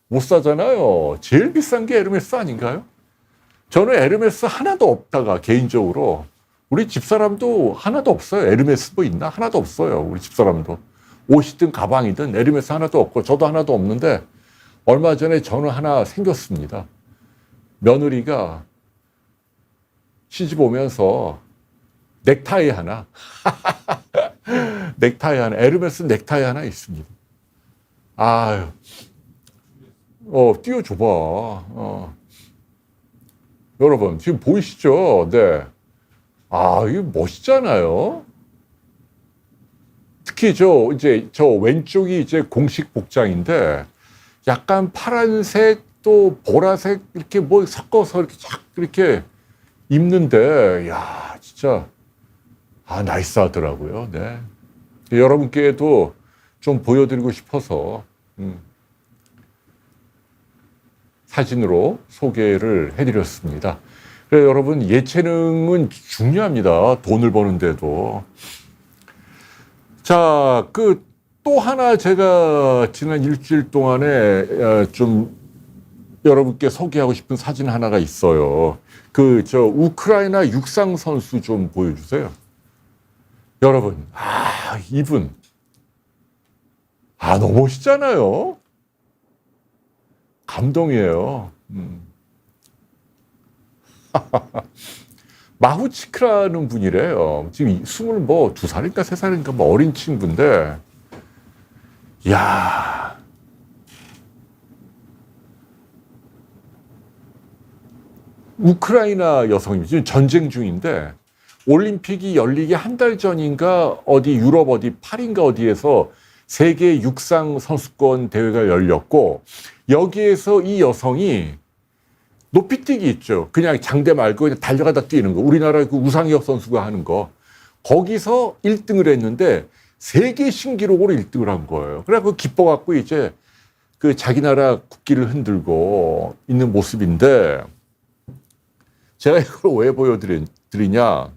못 사잖아요. 제일 비싼 게 에르메스 아닌가요? 저는 에르메스 하나도 없다가 개인적으로 우리 집사람도 하나도 없어요. 에르메스 뭐 있나? 하나도 없어요. 우리 집사람도. 옷이든 가방이든 에르메스 하나도 없고 저도 하나도 없는데 얼마 전에 저는 하나 생겼습니다. 며느리가 시집 오면서 넥타이 하나 넥타이 하나 에르메스 넥타이 하나 있습니다. 아유, 띄워줘봐. 여러분 지금 보이시죠? 네. 아, 이거 멋있잖아요. 특히 저 왼쪽이 이제 공식 복장인데 약간 파란색 또 보라색 이렇게 뭐 섞어서 이렇게 쫙 이렇게 입는데 야, 진짜 나이스하더라고요. 네. 여러분께도 좀 보여드리고 싶어서 사진으로 소개를 해드렸습니다. 그래서 여러분 예체능은 중요합니다. 돈을 버는데도. 자, 또 하나 제가 지난 일주일 동안에 좀 여러분께 소개하고 싶은 사진 하나가 있어요. 우크라이나 육상 선수 좀 보여주세요. 여러분, 이분. 너무 멋있잖아요. 감동이에요. 마후치크라는 분이래요. 지금 22살인가 3살인가 뭐 어린 친구인데, 야, 우크라이나 여성이 지금 전쟁 중인데 올림픽이 열리기 한 달 전인가 어디 유럽 어디 파리인가 어디에서 세계 육상 선수권 대회가 열렸고 여기에서 이 여성이 높이뛰기 있죠. 그냥 장대 말고 그냥 달려가다 뛰는 거. 우리나라 그 우상혁 선수가 하는 거. 거기서 1등을 했는데 세계 신기록으로 1등을 한 거예요. 그래서 기뻐갖고 이제 그 자기 나라 국기를 흔들고 있는 모습인데 제가 이걸 왜 보여드리냐.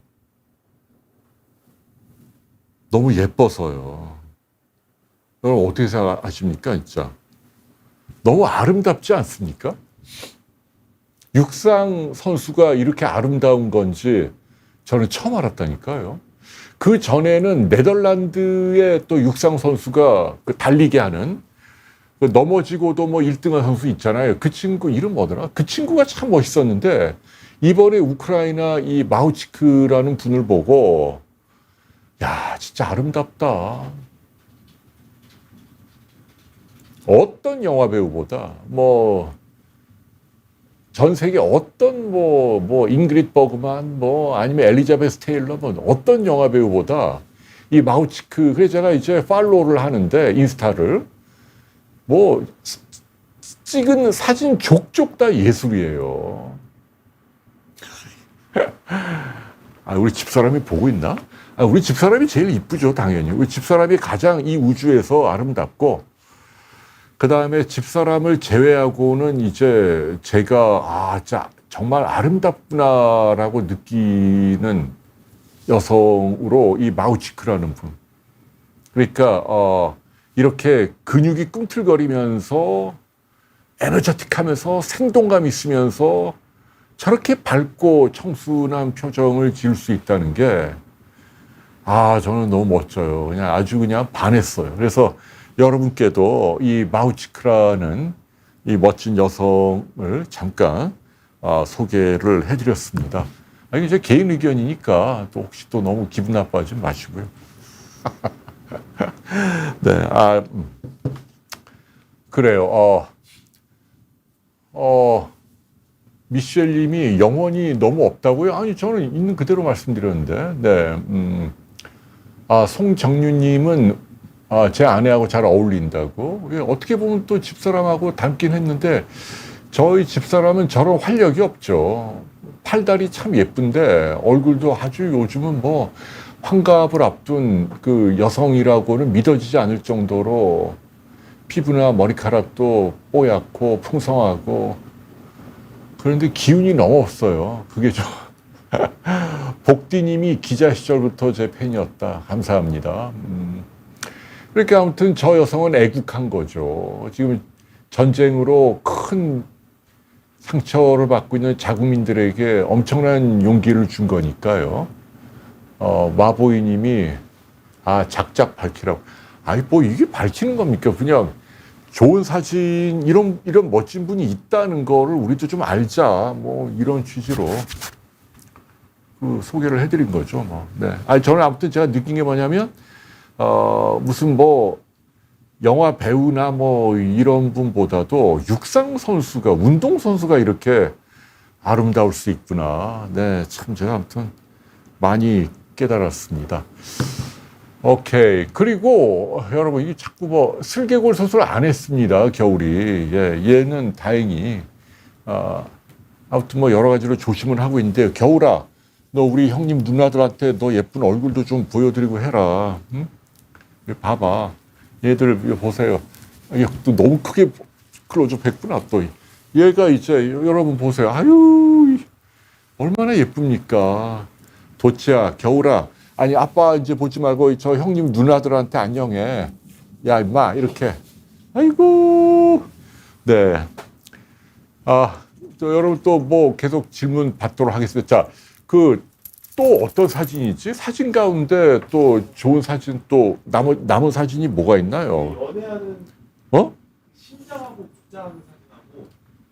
너무 예뻐서요. 여러분 어떻게 생각하십니까, 진짜? 너무 아름답지 않습니까? 육상 선수가 이렇게 아름다운 건지 저는 처음 알았다니까요. 그 전에는 네덜란드의 또 육상 선수가 달리게 하는 넘어지고도 뭐 1등한 선수 있잖아요. 그 친구 이름 뭐더라? 그 친구가 참 멋있었는데 이번에 우크라이나 이 마후치크라는 분을 보고 야, 진짜 아름답다. 어떤 영화 배우보다 전 세계 어떤 잉그리드 버그만 아니면 엘리자베스 테일러 어떤 영화 배우보다 이 마후치크 그래서 제가 이제 팔로우를 하는데 인스타를 찍은 사진 족족 다 예술이에요. 우리 집사람이 보고 있나? 우리 집사람이 제일 이쁘죠, 당연히. 우리 집사람이 가장 이 우주에서 아름답고, 그 다음에 집사람을 제외하고는 이제 제가, 진짜 정말 아름답구나라고 느끼는 여성으로 이 마후치크라는 분. 그러니까, 이렇게 근육이 꿈틀거리면서 에너제틱하면서 생동감 있으면서 저렇게 밝고 청순한 표정을 지을 수 있다는 게 저는 너무 멋져요. 그냥 반했어요. 그래서 여러분께도 이 마후치크라는 이 멋진 여성을 잠깐 소개를 해드렸습니다. 이게 제 개인 의견이니까 또 혹시 또 너무 기분 나빠하지 마시고요. 네, 그래요. 미셸님이 영혼이 너무 없다고요? 아니, 저는 있는 그대로 말씀드렸는데, 네. 송정유님은 제 아내하고 잘 어울린다고. 어떻게 보면 또 집사람하고 닮긴 했는데, 저희 집사람은 저런 활력이 없죠. 팔다리 참 예쁜데, 얼굴도 아주 요즘은 뭐, 환갑을 앞둔 그 여성이라고는 믿어지지 않을 정도로 피부나 머리카락도 뽀얗고 풍성하고, 그런데 기운이 너무 없어요. 그게 좀. 복디님이 기자 시절부터 제 팬이었다. 감사합니다. 그러니까 아무튼 저 여성은 애국한 거죠. 지금 전쟁으로 큰 상처를 받고 있는 자국민들에게 엄청난 용기를 준 거니까요. 마보이님이 작작 밝히라고. 아니 뭐 이게 밝히는 겁니까? 그냥 좋은 사진 이런 멋진 분이 있다는 거를 우리도 좀 알자. 뭐 이런 취지로 그 소개를 해드린 거죠. 뭐. 네. 아니 저는 아무튼 제가 느낀 게 뭐냐면 무슨 뭐 영화 배우나 뭐 이런 분보다도 육상 선수가 운동 선수가 이렇게 아름다울 수 있구나. 네, 참 제가 아무튼 많이 깨달았습니다. 오케이. 그리고 여러분 이게 자꾸 뭐 슬개골 수술 안 했습니다. 겨울이. 예, 얘는 다행히 아무튼 뭐 여러 가지로 조심을 하고 있는데 겨울아, 너 우리 형님 누나들한테 너 예쁜 얼굴도 좀 보여드리고 해라. 응? 봐봐. 얘들 보세요. 이게 또 너무 크게 클로즈업 했구나 또. 얘가 이제 여러분 보세요. 아유 얼마나 예쁩니까. 도치야, 겨울아. 아니 아빠 이제 보지 말고 저 형님 누나들한테 안녕해. 야 임마 이렇게. 아이고. 네. 또 여러분 또 뭐 계속 질문 받도록 하겠습니다. 자, 또 어떤 사진이지? 사진 가운데 또 좋은 사진 또 남은 사진이 뭐가 있나요? 연애하는 신장하고 국장하는 사진하고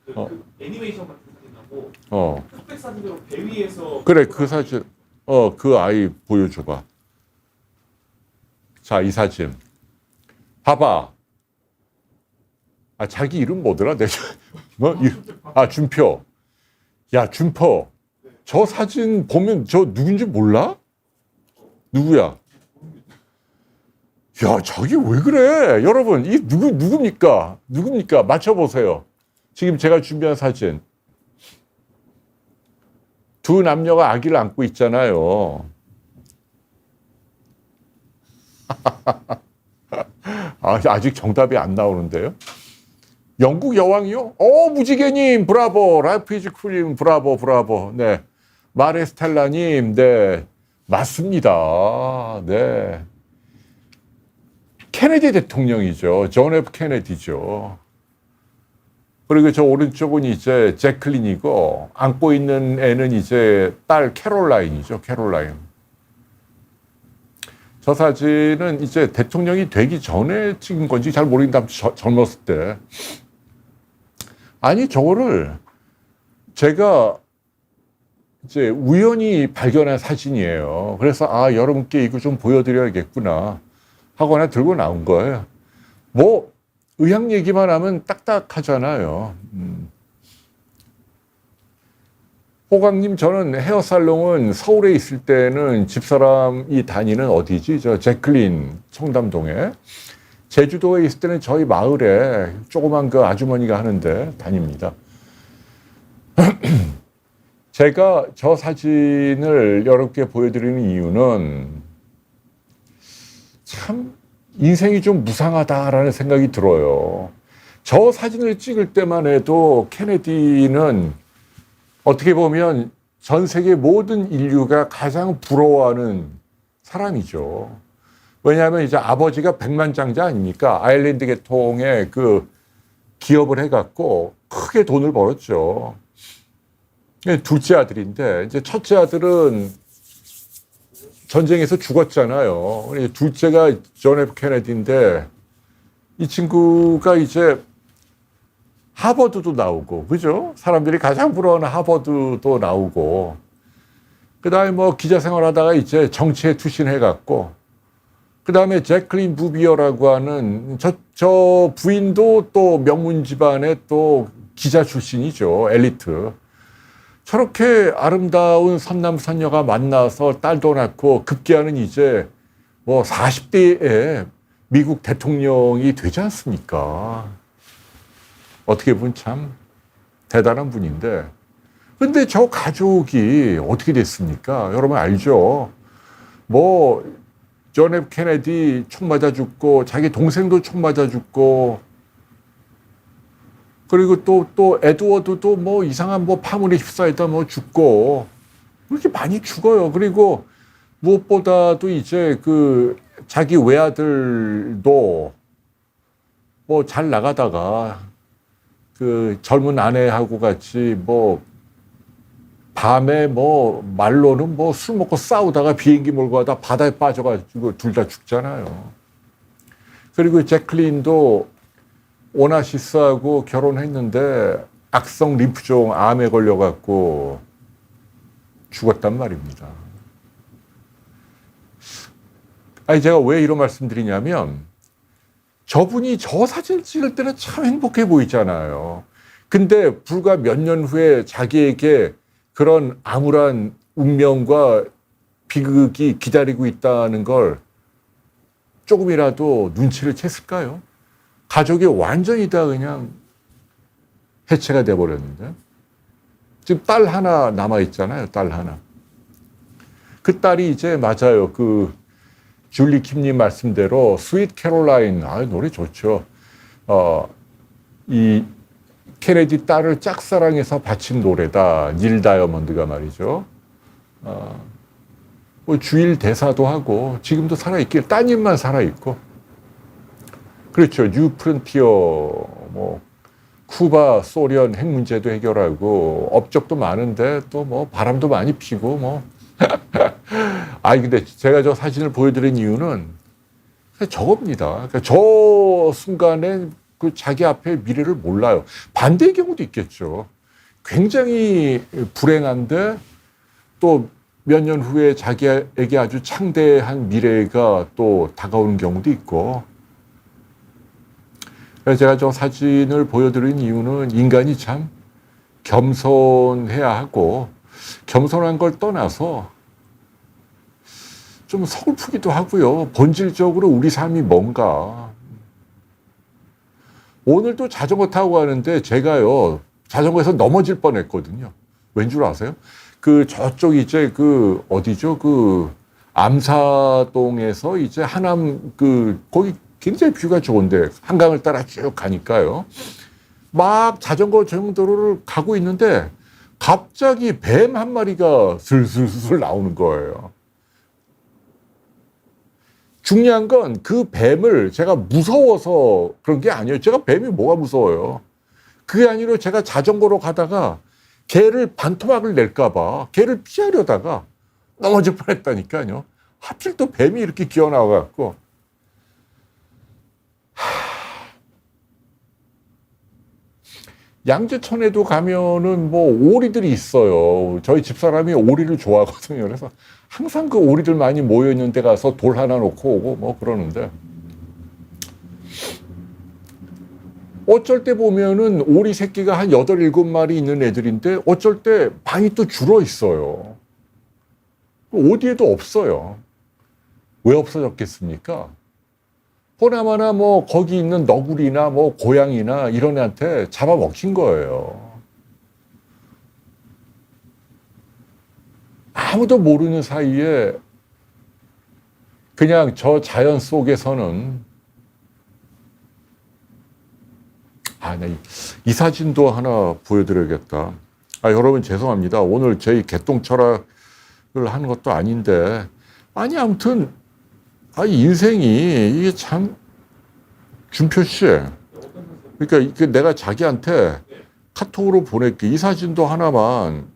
그 애니메이션 같은 사진하고 흑백 사진으로 배 위에서 그래 그 사진 그 아이 보여줘봐. 자, 이 사진 봐봐. 자기 이름 뭐더라? 준표. 야, 준표. 저 사진 보면 저 누군지 몰라? 누구야? 야, 저기 왜 그래? 여러분, 이 누굽니까? 누굽니까? 맞춰보세요. 지금 제가 준비한 사진. 두 남녀가 아기를 안고 있잖아요. 아직 정답이 안 나오는데요. 영국 여왕이요? 무지개님, 브라보. 라이프 이즈 쿨님, 브라보. 네. 마레스텔라님, 네. 맞습니다. 네. 케네디 대통령이죠. 존 F 케네디죠. 그리고 저 오른쪽은 이제 제클린이고, 안고 있는 애는 이제 딸 캐롤라인이죠. 캐롤라인. 저 사진은 이제 대통령이 되기 전에 찍은 건지 잘 모르겠는데, 젊었을 때. 아니, 저거를 제가 이제 우연히 발견한 사진이에요. 그래서 여러분께 이거 좀 보여드려야겠구나 하고 하나 들고 나온 거예요. 뭐 의학 얘기만 하면 딱딱하잖아요. 호강님, 저는 헤어살롱은 서울에 있을 때는 집사람이 다니는 어디지? 저 제클린 청담동에. 제주도에 있을 때는 저희 마을에 조그만 그 아주머니가 하는데 다닙니다. 제가 저 사진을 여러분께 보여드리는 이유는 참 인생이 좀 무상하다라는 생각이 들어요. 저 사진을 찍을 때만 해도 케네디는 어떻게 보면 전 세계 모든 인류가 가장 부러워하는 사람이죠. 왜냐하면 이제 아버지가 백만장자 아닙니까? 아일랜드 계통의 그 기업을 해갖고 크게 돈을 벌었죠. 둘째 아들인데 이제 첫째 아들은 전쟁에서 죽었잖아요. 둘째가 존 F 케네디인데 이 친구가 이제 하버드도 나오고, 그죠? 사람들이 가장 부러워하는 하버드도 나오고, 그 다음에 뭐 기자 생활하다가 이제 정치에 투신해갖고, 그 다음에 제클린 부비어라고 하는 저 부인도 또 명문 집안의 또 기자 출신이죠. 엘리트. 저렇게 아름다운 선남선녀가 만나서 딸도 낳고 급기야는 이제 뭐 40대에 미국 대통령이 되지 않습니까? 어떻게 보면 참 대단한 분인데. 근데 저 가족이 어떻게 됐습니까? 여러분 알죠? 뭐 존 F 케네디 총 맞아 죽고 자기 동생도 총 맞아 죽고 그리고 또 에드워드도 뭐 이상한 뭐 파문에 휩싸이다 뭐 죽고 그렇게 많이 죽어요. 그리고 무엇보다도 이제 그 자기 외아들도 뭐 잘 나가다가 그 젊은 아내하고 같이 뭐 밤에 뭐 말로는 뭐 술 먹고 싸우다가 비행기 몰고 가다 바다에 빠져가지고 둘 다 죽잖아요. 그리고 제클린도 오나시스하고 결혼했는데 악성 림프종 암에 걸려갖고 죽었단 말입니다. 아니 제가 왜 이런 말씀드리냐면 저분이 저 사진 찍을 때는 참 행복해 보이잖아요. 근데 불과 몇 년 후에 자기에게 그런 암울한 운명과 비극이 기다리고 있다는 걸 조금이라도 눈치를 챘을까요? 가족이 완전히 다 그냥 해체가 돼버렸는데. 지금 딸 하나 남아있잖아요, 딸 하나. 그 딸이 이제 맞아요. 그 줄리 킴님 말씀대로 스윗 캐롤라인, 노래 좋죠. 이 케네디 딸을 짝사랑해서 바친 노래다. 닐 다이아몬드가 말이죠. 뭐 주일 대사도 하고 지금도 살아있길 따님만 살아있고 그렇죠. 뉴 프론티어 뭐 쿠바 소련 핵 문제도 해결하고 업적도 많은데 또 뭐 바람도 많이 피고 뭐 아니 근데 제가 저 사진을 보여드린 이유는 저겁니다. 그러니까 저 순간에 그 자기 앞에 미래를 몰라요. 반대의 경우도 있겠죠. 굉장히 불행한데 또 몇 년 후에 자기에게 아주 창대한 미래가 또 다가오는 경우도 있고. 그래서 제가 저 사진을 보여드린 이유는 인간이 참 겸손해야 하고 겸손한 걸 떠나서 좀 서글프기도 하고요. 본질적으로 우리 삶이 뭔가. 오늘도 자전거 타고 가는데 제가요 자전거에서 넘어질 뻔했거든요. 왠 줄 아세요? 그 저쪽 이제 그 어디죠? 그 암사동에서 이제 하남 그 거기 굉장히 뷰가 좋은데 한강을 따라 쭉 가니까요. 막 자전거 정도를 가고 있는데 갑자기 뱀 한 마리가 슬슬슬 나오는 거예요. 중요한 건 그 뱀을 제가 무서워서 그런 게 아니에요. 제가 뱀이 뭐가 무서워요. 그게 아니라 제가 자전거로 가다가 개를 반토막을 낼까봐 개를 피하려다가 넘어질 뻔했다니까요. 하필 또 뱀이 이렇게 기어나와갖고 양재천에도 가면은 뭐 오리들이 있어요. 저희 집사람이 오리를 좋아하거든요. 그래서 항상 그 오리들 많이 모여있는 데 가서 돌 하나 놓고 오고 뭐 그러는데 어쩔 때 보면은 오리 새끼가 한 8, 7마리 있는 애들인데 어쩔 때 많이 또 줄어 있어요. 어디에도 없어요. 왜 없어졌겠습니까? 보나마나 뭐 거기 있는 너구리나 뭐 고양이나 이런 애한테 잡아먹힌 거예요. 아무도 모르는 사이에 그냥 저 자연 속에서는 이 사진도 하나 보여드려야겠다. 여러분 죄송합니다. 오늘 저희 개똥 철학을 하는 것도 아닌데 아무튼 인생이 이게 참 준표 씨. 그러니까 내가 자기한테 카톡으로 보낼게. 이 사진도 하나만.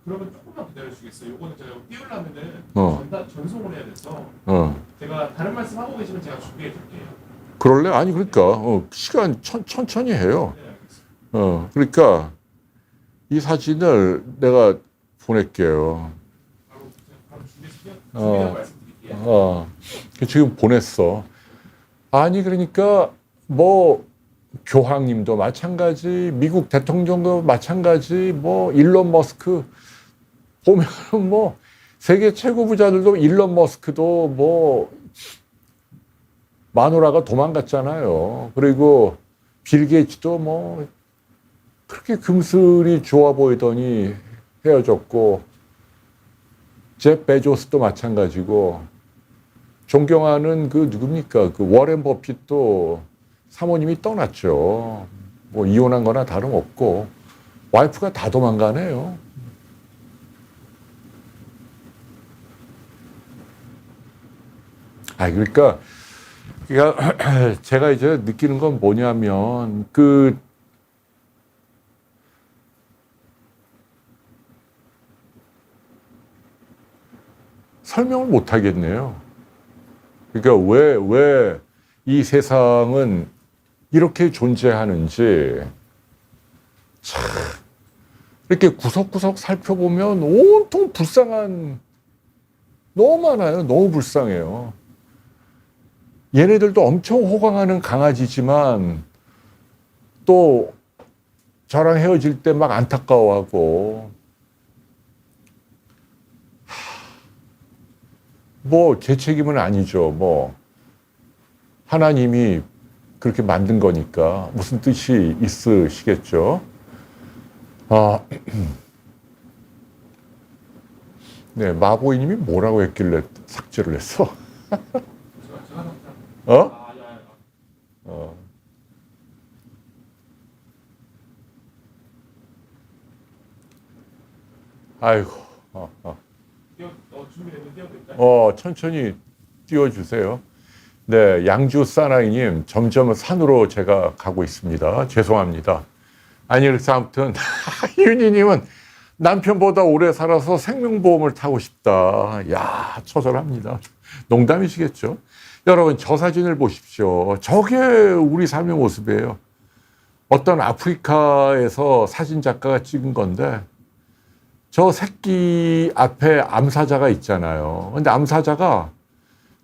그러면 조금만 기다려주시겠어요? 이거는 제가 띄우려면은 전송을 해야 돼서 제가 다른 말씀 하고 계시면 제가 준비해 드릴게요. 그럴래? 아니 그러니까 시간 천천히 해요. 네, 그러니까 이 사진을 내가 보낼게요. 바로 준비해서 말씀드릴게요. 지금 보냈어. 아니 그러니까 뭐 교황님도 마찬가지, 미국 대통령도 마찬가지, 뭐 일론 머스크 보면은 뭐 세계 최고 부자들도 일론 머스크도 뭐 마누라가 도망갔잖아요. 그리고 빌 게이츠도 뭐 그렇게 금슬이 좋아 보이더니 헤어졌고, 제 베조스도 마찬가지고, 존경하는 그 누굽니까? 그 워렌 버핏도 사모님이 떠났죠. 뭐 이혼한 거나 다름없고, 와이프가 다 도망가네요. 그러니까 제가 이제 느끼는 건 뭐냐면, 설명을 못 하겠네요. 그러니까 왜 이 세상은 이렇게 존재하는지, 참, 이렇게 구석구석 살펴보면 온통 불쌍한, 너무 많아요. 너무 불쌍해요. 얘네들도 엄청 호강하는 강아지지만, 또 저랑 헤어질 때 막 안타까워하고, 뭐 제 책임은 아니죠. 뭐 하나님이 그렇게 만든 거니까 무슨 뜻이 있으시겠죠. 네, 마보이님이 뭐라고 했길래 삭제를 했어? 어? 아이고. 준비되면 띄워드릴까요? 천천히 띄워주세요. 네, 양주 사나이님, 점점 산으로 제가 가고 있습니다. 죄송합니다. 아니, 그래서 아무튼, 윤희님은 남편보다 오래 살아서 생명보험을 타고 싶다. 야, 처절합니다. 농담이시겠죠? 여러분, 저 사진을 보십시오. 저게 우리 삶의 모습이에요. 어떤 아프리카에서 사진작가가 찍은 건데, 저 새끼 앞에 암사자가 있잖아요. 근데 암사자가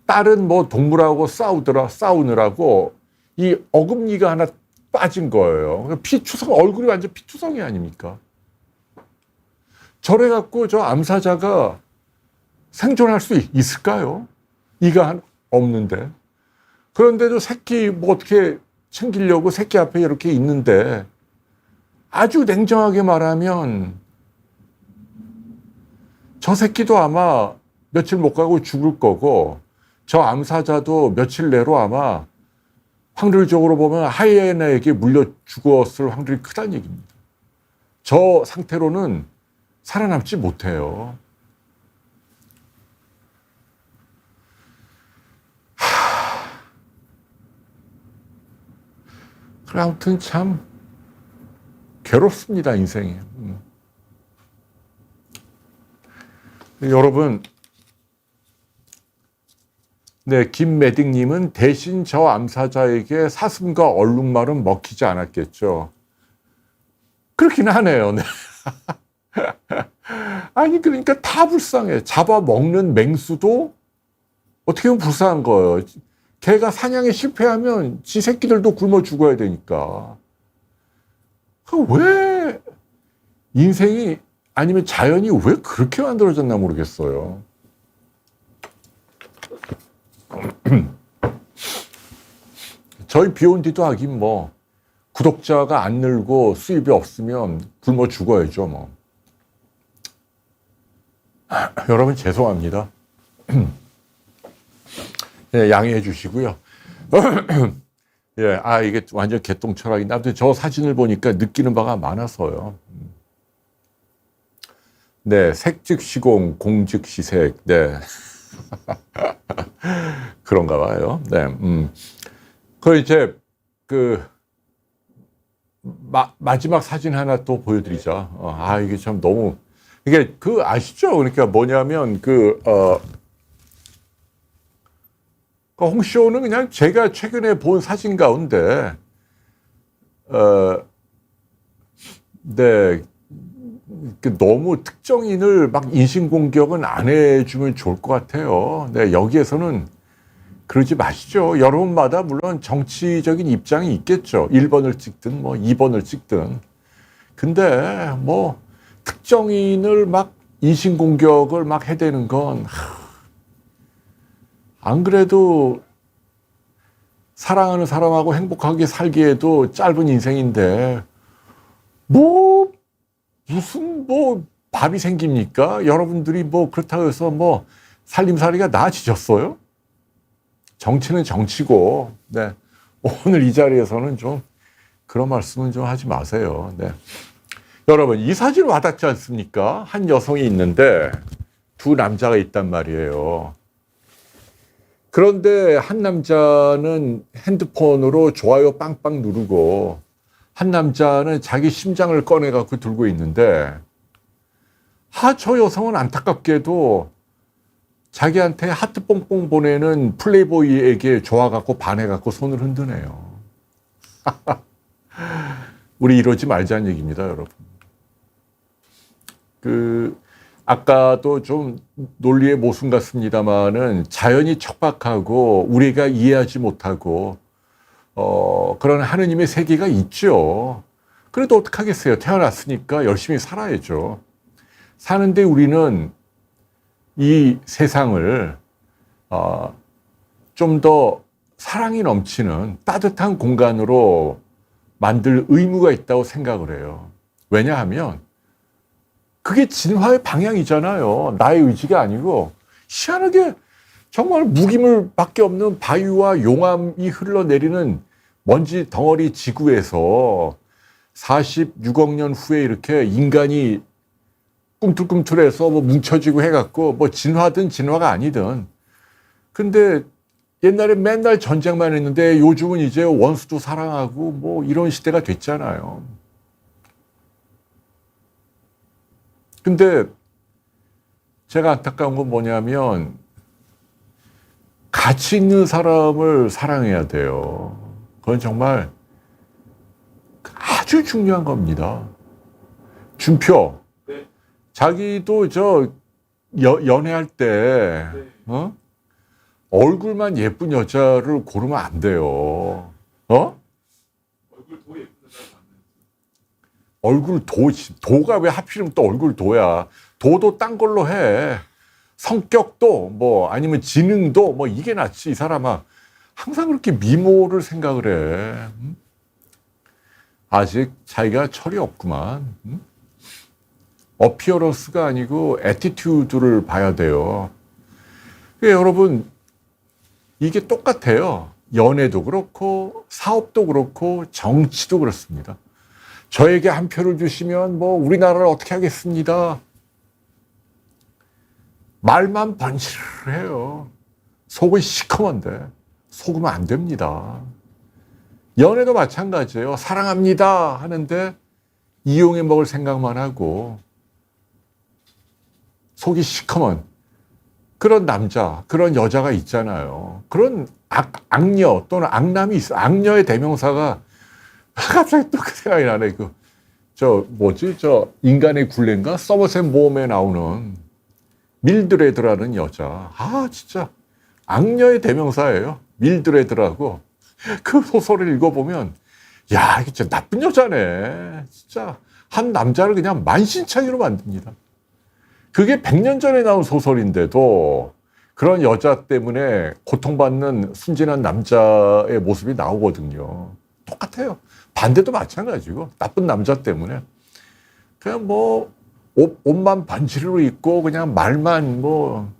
다른 뭐 동물하고 싸우느라고 이 어금니가 하나 빠진 거예요. 피투성, 얼굴이 완전 피투성이 아닙니까? 저래갖고 저 암사자가 생존할 수 있을까요? 이가 없는데. 그런데도 새끼 뭐 어떻게 챙기려고 새끼 앞에 이렇게 있는데, 아주 냉정하게 말하면 저 새끼도 아마 며칠 못 가고 죽을 거고, 저 암사자도 며칠 내로 아마 확률적으로 보면 하이에나에게 물려 죽었을 확률이 크다는 얘기입니다. 저 상태로는 살아남지 못해요. 그래, 아무튼 참 괴롭습니다, 인생이. 여러분, 네, 김매딩님은 대신 저 암사자에게 사슴과 얼룩말은 먹히지 않았겠죠. 그렇긴 하네요. 네. 아니, 그러니까 다 불쌍해. 잡아먹는 맹수도 어떻게 보면 불쌍한 거예요. 걔가 사냥에 실패하면 지 새끼들도 굶어 죽어야 되니까. 왜 인생이, 아니면 자연이 왜 그렇게 만들어졌나 모르겠어요. 저희 비욘디도 하긴 뭐 구독자가 안 늘고 수입이 없으면 굶어 죽어야죠 뭐. 여러분 죄송합니다. 예, 양해해 주시고요. 예, 이게 완전 개똥 철학인데, 아무튼 저 사진을 보니까 느끼는 바가 많아서요. 네, 색즉시공, 공즉시색. 네. 그런가 봐요. 네. 이제, 마지막 사진 하나 또 보여드리죠. 이게 참 너무, 이게 아시죠? 그러니까 뭐냐면, 홍쇼는 그냥 제가 최근에 본 사진 가운데, 네. 너무 특정인을 막 인신공격은 안 해주면 좋을 것 같아요. 네, 여기에서는 그러지 마시죠. 여러분마다 물론 정치적인 입장이 있겠죠. 1번을 찍든 뭐 2번을 찍든. 근데 뭐 특정인을 막 인신공격을 막 해대는 건 안 그래도 사랑하는 사람하고 행복하게 살기에도 짧은 인생인데 뭐 무슨 뭐 밥이 생깁니까? 여러분들이 뭐 그렇다고 해서 뭐 살림살이가 나아지셨어요? 정치는 정치고, 네. 오늘 이 자리에서는 좀 그런 말씀은 좀 하지 마세요. 네. 여러분, 이 사진 와닿지 않습니까? 한 여성이 있는데 두 남자가 있단 말이에요. 그런데 한 남자는 핸드폰으로 좋아요 빵빵 누르고 한 남자는 자기 심장을 꺼내갖고 들고 있는데 저 여성은 안타깝게도 자기한테 하트 뽕뽕 보내는 플레이보이에게 좋아갖고 반해갖고 손을 흔드네요. 우리 이러지 말자는 얘기입니다, 여러분. 아까도 좀 논리의 모순 같습니다만은 자연이 척박하고 우리가 이해하지 못하고, 그런 하느님의 세계가 있죠. 그래도 어떡하겠어요. 태어났으니까 열심히 살아야죠. 사는데 우리는 이 세상을 좀 더 사랑이 넘치는 따뜻한 공간으로 만들 의무가 있다고 생각을 해요. 왜냐하면 그게 진화의 방향이잖아요. 나의 의지가 아니고 희한하게 정말 무기물밖에 없는 바위와 용암이 흘러내리는 먼지 덩어리 지구에서 46억 년 후에 이렇게 인간이 꿈틀꿈틀해서 뭐 뭉쳐지고 해갖고 뭐 진화든 진화가 아니든. 근데 옛날에 맨날 전쟁만 했는데 요즘은 이제 원수도 사랑하고 뭐 이런 시대가 됐잖아요. 근데 제가 안타까운 건 뭐냐면 가치 있는 사람을 사랑해야 돼요. 그건 정말 아주 중요한 겁니다. 준표. 네. 자기도 연애할 때, 네. 얼굴만 예쁜 여자를 고르면 안 돼요. 얼굴 더 예쁜 여자 얼굴 도가 왜 하필이면 또 얼굴 도야. 도도 딴 걸로 해. 성격도 뭐 아니면 지능도 뭐 이게 낫지. 이 사람아. 항상 그렇게 미모를 생각을 해. 아직 자기가 철이 없구만. 어피어런스가 아니고 애티튜드를 봐야 돼요. 그러니까 여러분 이게 똑같아요. 연애도 그렇고 사업도 그렇고 정치도 그렇습니다. 저에게 한 표를 주시면 뭐 우리나라를 어떻게 하겠습니다. 말만 번지르르 해요. 속은 시커먼데 속으면 안 됩니다. 연애도 마찬가지예요. 사랑합니다 하는데 이용해 먹을 생각만 하고 속이 시커먼 그런 남자, 그런 여자가 있잖아요. 그런 악녀 또는 악남이 있어. 악녀의 대명사가 갑자기 또 그 생각이 나네. 인간의 굴레인가? 서머셋 모험에 나오는 밀드레드라는 여자. 진짜 악녀의 대명사예요. 밀드레드라고. 그 소설을 읽어보면, 야, 이게 진짜 나쁜 여자네. 진짜 한 남자를 그냥 만신창이로 만듭니다. 그게 100년 전에 나온 소설인데도 그런 여자 때문에 고통받는 순진한 남자의 모습이 나오거든요. 똑같아요. 반대도 마찬가지고 나쁜 남자 때문에 그냥 뭐 옷만 반지로 입고 그냥 말만 뭐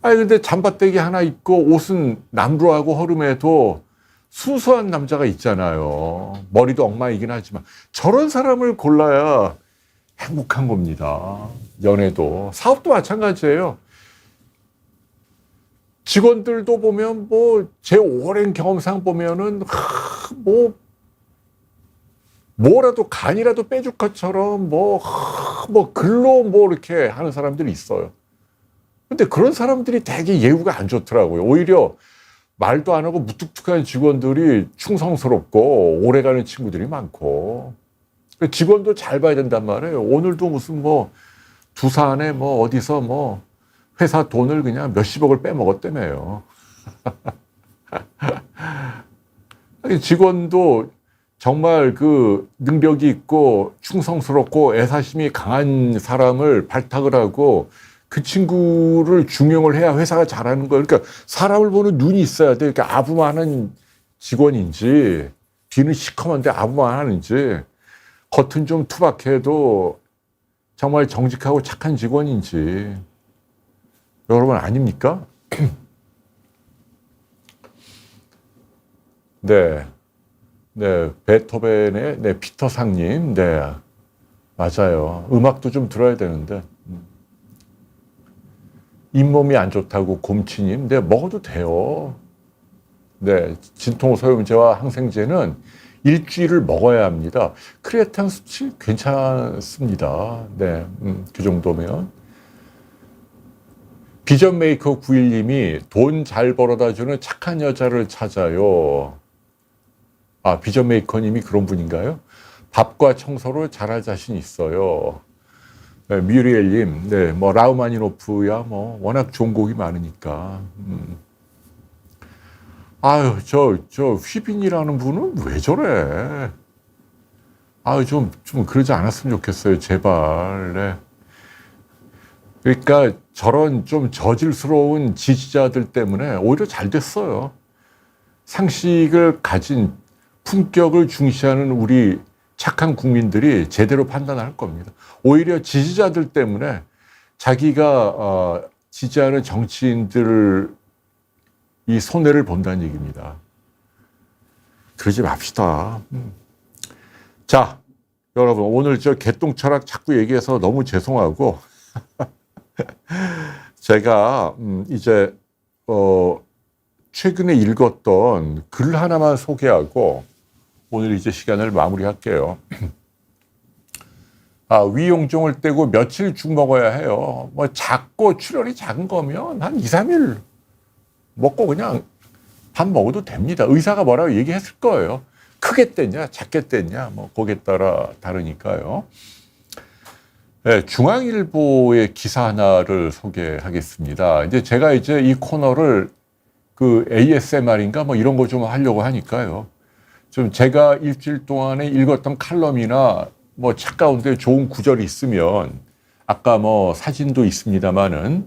근데 잠바떼기 하나 입고 옷은 남루하고 허름해도 순수한 남자가 있잖아요. 머리도 엉망이긴 하지만 저런 사람을 골라야 행복한 겁니다. 연애도 사업도 마찬가지예요. 직원들도 보면 뭐 제 오랜 경험상 보면은 뭐라도 간이라도 빼줄 것처럼 뭐 글로 뭐 이렇게 하는 사람들이 있어요. 근데 그런 사람들이 되게 예우가 안 좋더라고요. 오히려 말도 안 하고 무뚝뚝한 직원들이 충성스럽고 오래가는 친구들이 많고 직원도 잘 봐야 된단 말이에요. 오늘도 무슨 뭐 두산에 뭐 어디서 뭐 회사 돈을 그냥 몇십억을 빼먹었다며요. 직원도 정말 그 능력이 있고 충성스럽고 애사심이 강한 사람을 발탁을 하고 그 친구를 중용을 해야 회사가 잘하는 거예요. 그러니까 사람을 보는 눈이 있어야 돼. 그러니까 아부만 직원인지 뒤는 시커먼데 아부만 하는지 겉은 좀 투박해도 정말 정직하고 착한 직원인지 여러분 아닙니까? 네. 네, 베토벤의 네, 피터상님, 네, 맞아요. 음악도 좀 들어야 되는데. 잇몸이 안 좋다고 곰치님, 네, 먹어도 돼요. 네, 진통소염제와 항생제는 일주일을 먹어야 합니다. 크레아틴 수치 괜찮습니다. 네, 그 정도면. 비전 메이커 91님이 돈 잘 벌어다 주는 착한 여자를 찾아요. 아, 비전 메이커님이 그런 분인가요? 밥과 청소를 잘할 자신 있어요. 네, 뮤리엘님, 네, 뭐 라우마니노프야 뭐 워낙 좋은 곡이 많으니까. 아유, 저 휘빈이라는 분은 왜 저래? 아유, 좀 그러지 않았으면 좋겠어요, 제발. 네. 그러니까 저런 좀 저질스러운 지지자들 때문에 오히려 잘 됐어요. 상식을 가진 품격을 중시하는 우리 착한 국민들이 제대로 판단할 겁니다. 오히려 지지자들 때문에 자기가 지지하는 정치인들 이 손해를 본다는 얘기입니다. 그러지 맙시다. 자, 여러분 오늘 저 개똥철학 자꾸 얘기해서 너무 죄송하고 제가 이제 최근에 읽었던 글 하나만 소개하고 오늘 이제 시간을 마무리할게요. 아, 위용종을 떼고 며칠 죽 먹어야 해요. 뭐 작고 출혈이 작은 거면 한 2, 3일 먹고 그냥 밥 먹어도 됩니다. 의사가 뭐라고 얘기했을 거예요. 크게 뗐냐, 작게 뗐냐, 뭐 거기에 따라 다르니까요. 네, 중앙일보의 기사 하나를 소개하겠습니다. 이제 제가 이제 이 코너를 그 ASMR인가 뭐 이런 거 좀 하려고 하니까요. 좀 제가 일주일 동안에 읽었던 칼럼이나 뭐 책 가운데 좋은 구절이 있으면 아까 뭐 사진도 있습니다만은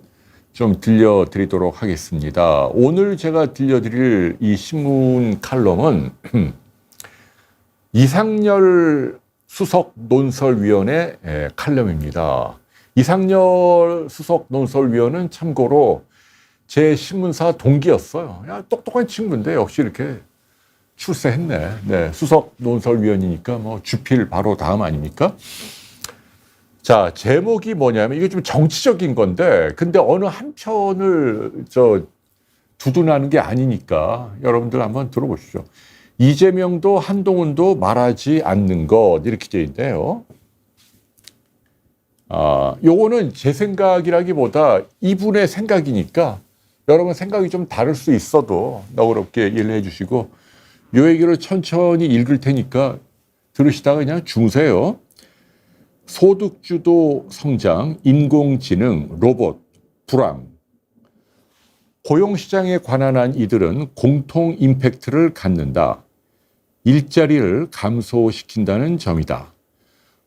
좀 들려드리도록 하겠습니다. 오늘 제가 들려드릴 이 신문 칼럼은 이상열 수석 논설위원의 칼럼입니다. 이상열 수석 논설위원은 참고로 제 신문사 동기였어요. 야, 똑똑한 친구인데 역시 이렇게 출세했네. 네, 수석 논설위원이니까 뭐 주필 바로 다음 아닙니까? 자, 제목이 뭐냐면 이게 좀 정치적인 건데 근데 어느 한 편을 두둔하는 게 아니니까 여러분들 한번 들어보시죠. 이재명도 한동훈도 말하지 않는 것 이렇게 되어 있네요. 요거는 제 생각이라기보다 이분의 생각이니까 여러분 생각이 좀 다를 수 있어도 너그럽게 이해해 주시고 요 얘기를 천천히 읽을 테니까 들으시다가 그냥 주무세요. 소득주도 성장, 인공지능, 로봇, 불황. 고용시장에 관한 한 이들은 공통 임팩트를 갖는다. 일자리를 감소시킨다는 점이다.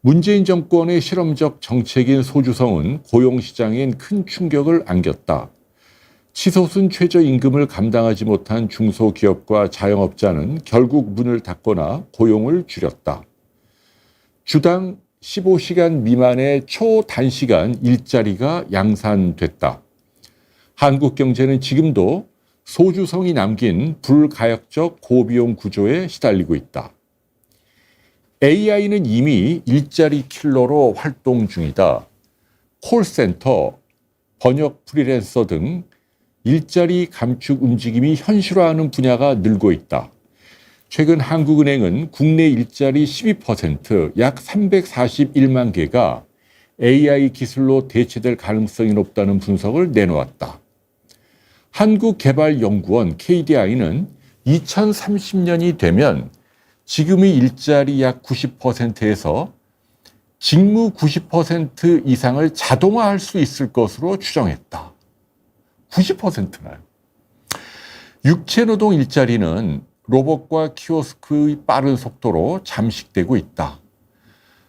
문재인 정권의 실험적 정책인 소주성은 고용시장엔 큰 충격을 안겼다. 치솟은 최저임금을 감당하지 못한 중소기업과 자영업자는 결국 문을 닫거나 고용을 줄였다. 주당 15시간 미만의 초단시간 일자리가 양산됐다. 한국 경제는 지금도 소주성이 남긴 불가역적 고비용 구조에 시달리고 있다. AI는 이미 일자리 킬러로 활동 중이다. 콜센터, 번역 프리랜서 등 일자리 감축 움직임이 현실화하는 분야가 늘고 있다. 최근 한국은행은 국내 일자리 12%, 약 341만 개가 AI 기술로 대체될 가능성이 높다는 분석을 내놓았다. 한국개발연구원 KDI는 2030년이 되면 지금의 일자리 약 90%에서 직무 90% 이상을 자동화할 수 있을 것으로 추정했다. 90%나요. 육체노동 일자리는 로봇과 키오스크의 빠른 속도로 잠식되고 있다.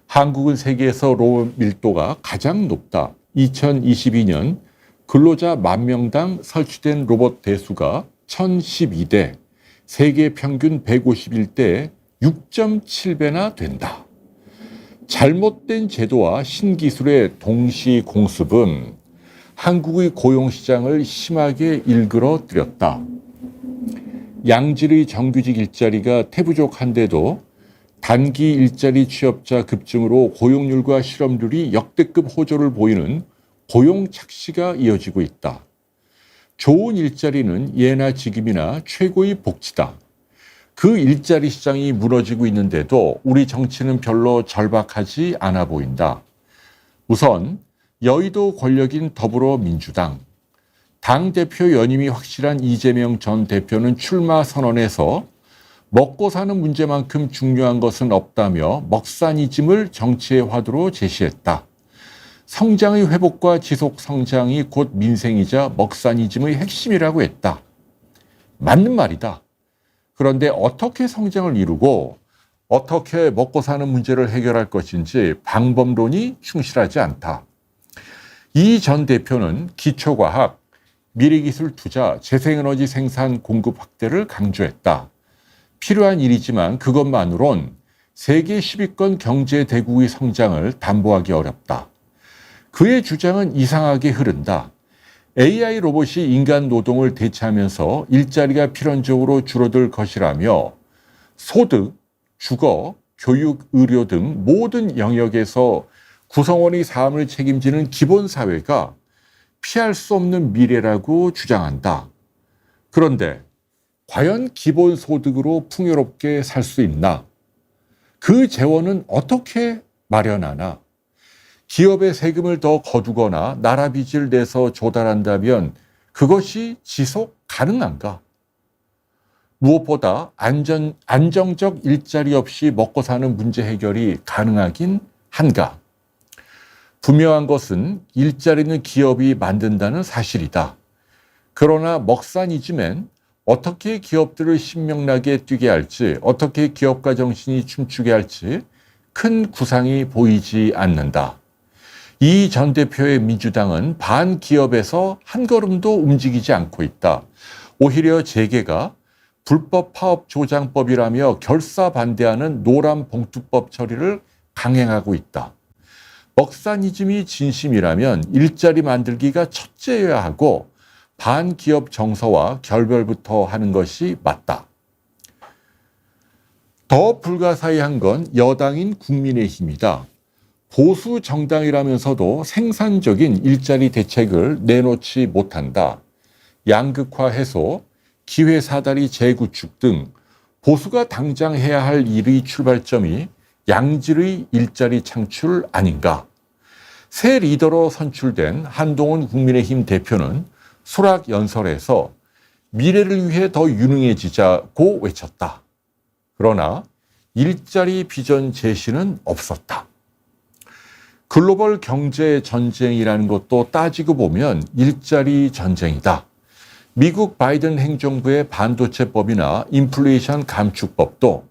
한국은 세계에서 로봇 밀도가 가장 높다. 2022년 근로자 10,000명당 설치된 로봇 대수가 1,012대, 세계 평균 151대에 6.7배나 된다. 잘못된 제도와 신기술의 동시 공습은 한국의 고용시장을 심하게 일그러뜨렸다. 양질의 정규직 일자리가 태부족한데도 단기 일자리 취업자 급증으로 고용률과 실업률이 역대급 호조를 보이는 고용 착시가 이어지고 있다. 좋은 일자리는 예나 지금이나 최고의 복지다. 그 일자리 시장이 무너지고 있는데도 우리 정치는 별로 절박하지 않아 보인다. 우선 여의도 권력인 더불어민주당, 당대표 연임이 확실한 이재명 전 대표는 출마 선언에서 먹고 사는 문제만큼 중요한 것은 없다며 먹사니즘을 정치의 화두로 제시했다. 성장의 회복과 지속 성장이 곧 민생이자 먹사니즘의 핵심이라고 했다. 맞는 말이다. 그런데 어떻게 성장을 이루고 어떻게 먹고 사는 문제를 해결할 것인지 방법론이 충실하지 않다. 이 전 대표는 기초과학, 미래기술 투자, 재생에너지 생산 공급 확대를 강조했다. 필요한 일이지만 그것만으론 세계 10위권 경제 대국의 성장을 담보하기 어렵다. 그의 주장은 이상하게 흐른다. AI 로봇이 인간 노동을 대체하면서 일자리가 필연적으로 줄어들 것이라며 소득, 주거, 교육, 의료 등 모든 영역에서 구성원의 삶을 책임지는 기본 사회가 피할 수 없는 미래라고 주장한다. 그런데 과연 기본 소득으로 풍요롭게 살 수 있나? 그 재원은 어떻게 마련하나? 기업의 세금을 더 거두거나 나라 빚을 내서 조달한다면 그것이 지속 가능한가? 무엇보다 안정적 일자리 없이 먹고 사는 문제 해결이 가능하긴 한가? 분명한 것은 일자리는 기업이 만든다는 사실이다. 그러나 먹사니즘엔 어떻게 기업들을 신명나게 뛰게 할지, 어떻게 기업가 정신이 춤추게 할지 큰 구상이 보이지 않는다. 이 전 대표의 민주당은 반기업에서 한 걸음도 움직이지 않고 있다. 오히려 재계가 불법 파업 조장법이라며 결사 반대하는 노란 봉투법 처리를 강행하고 있다. 먹사니즘이 진심이라면 일자리 만들기가 첫째여야 하고 반기업 정서와 결별부터 하는 것이 맞다. 더 불가사의한 건 여당인 국민의힘이다. 보수 정당이라면서도 생산적인 일자리 대책을 내놓지 못한다. 양극화 해소, 기회 사다리 재구축 등 보수가 당장 해야 할 일의 출발점이 양질의 일자리 창출 아닌가. 새 리더로 선출된 한동훈 국민의힘 대표는 수락연설에서 미래를 위해 더 유능해지자고 외쳤다. 그러나 일자리 비전 제시는 없었다. 글로벌 경제 전쟁이라는 것도 따지고 보면 일자리 전쟁이다. 미국 바이든 행정부의 반도체법이나 인플레이션 감축법도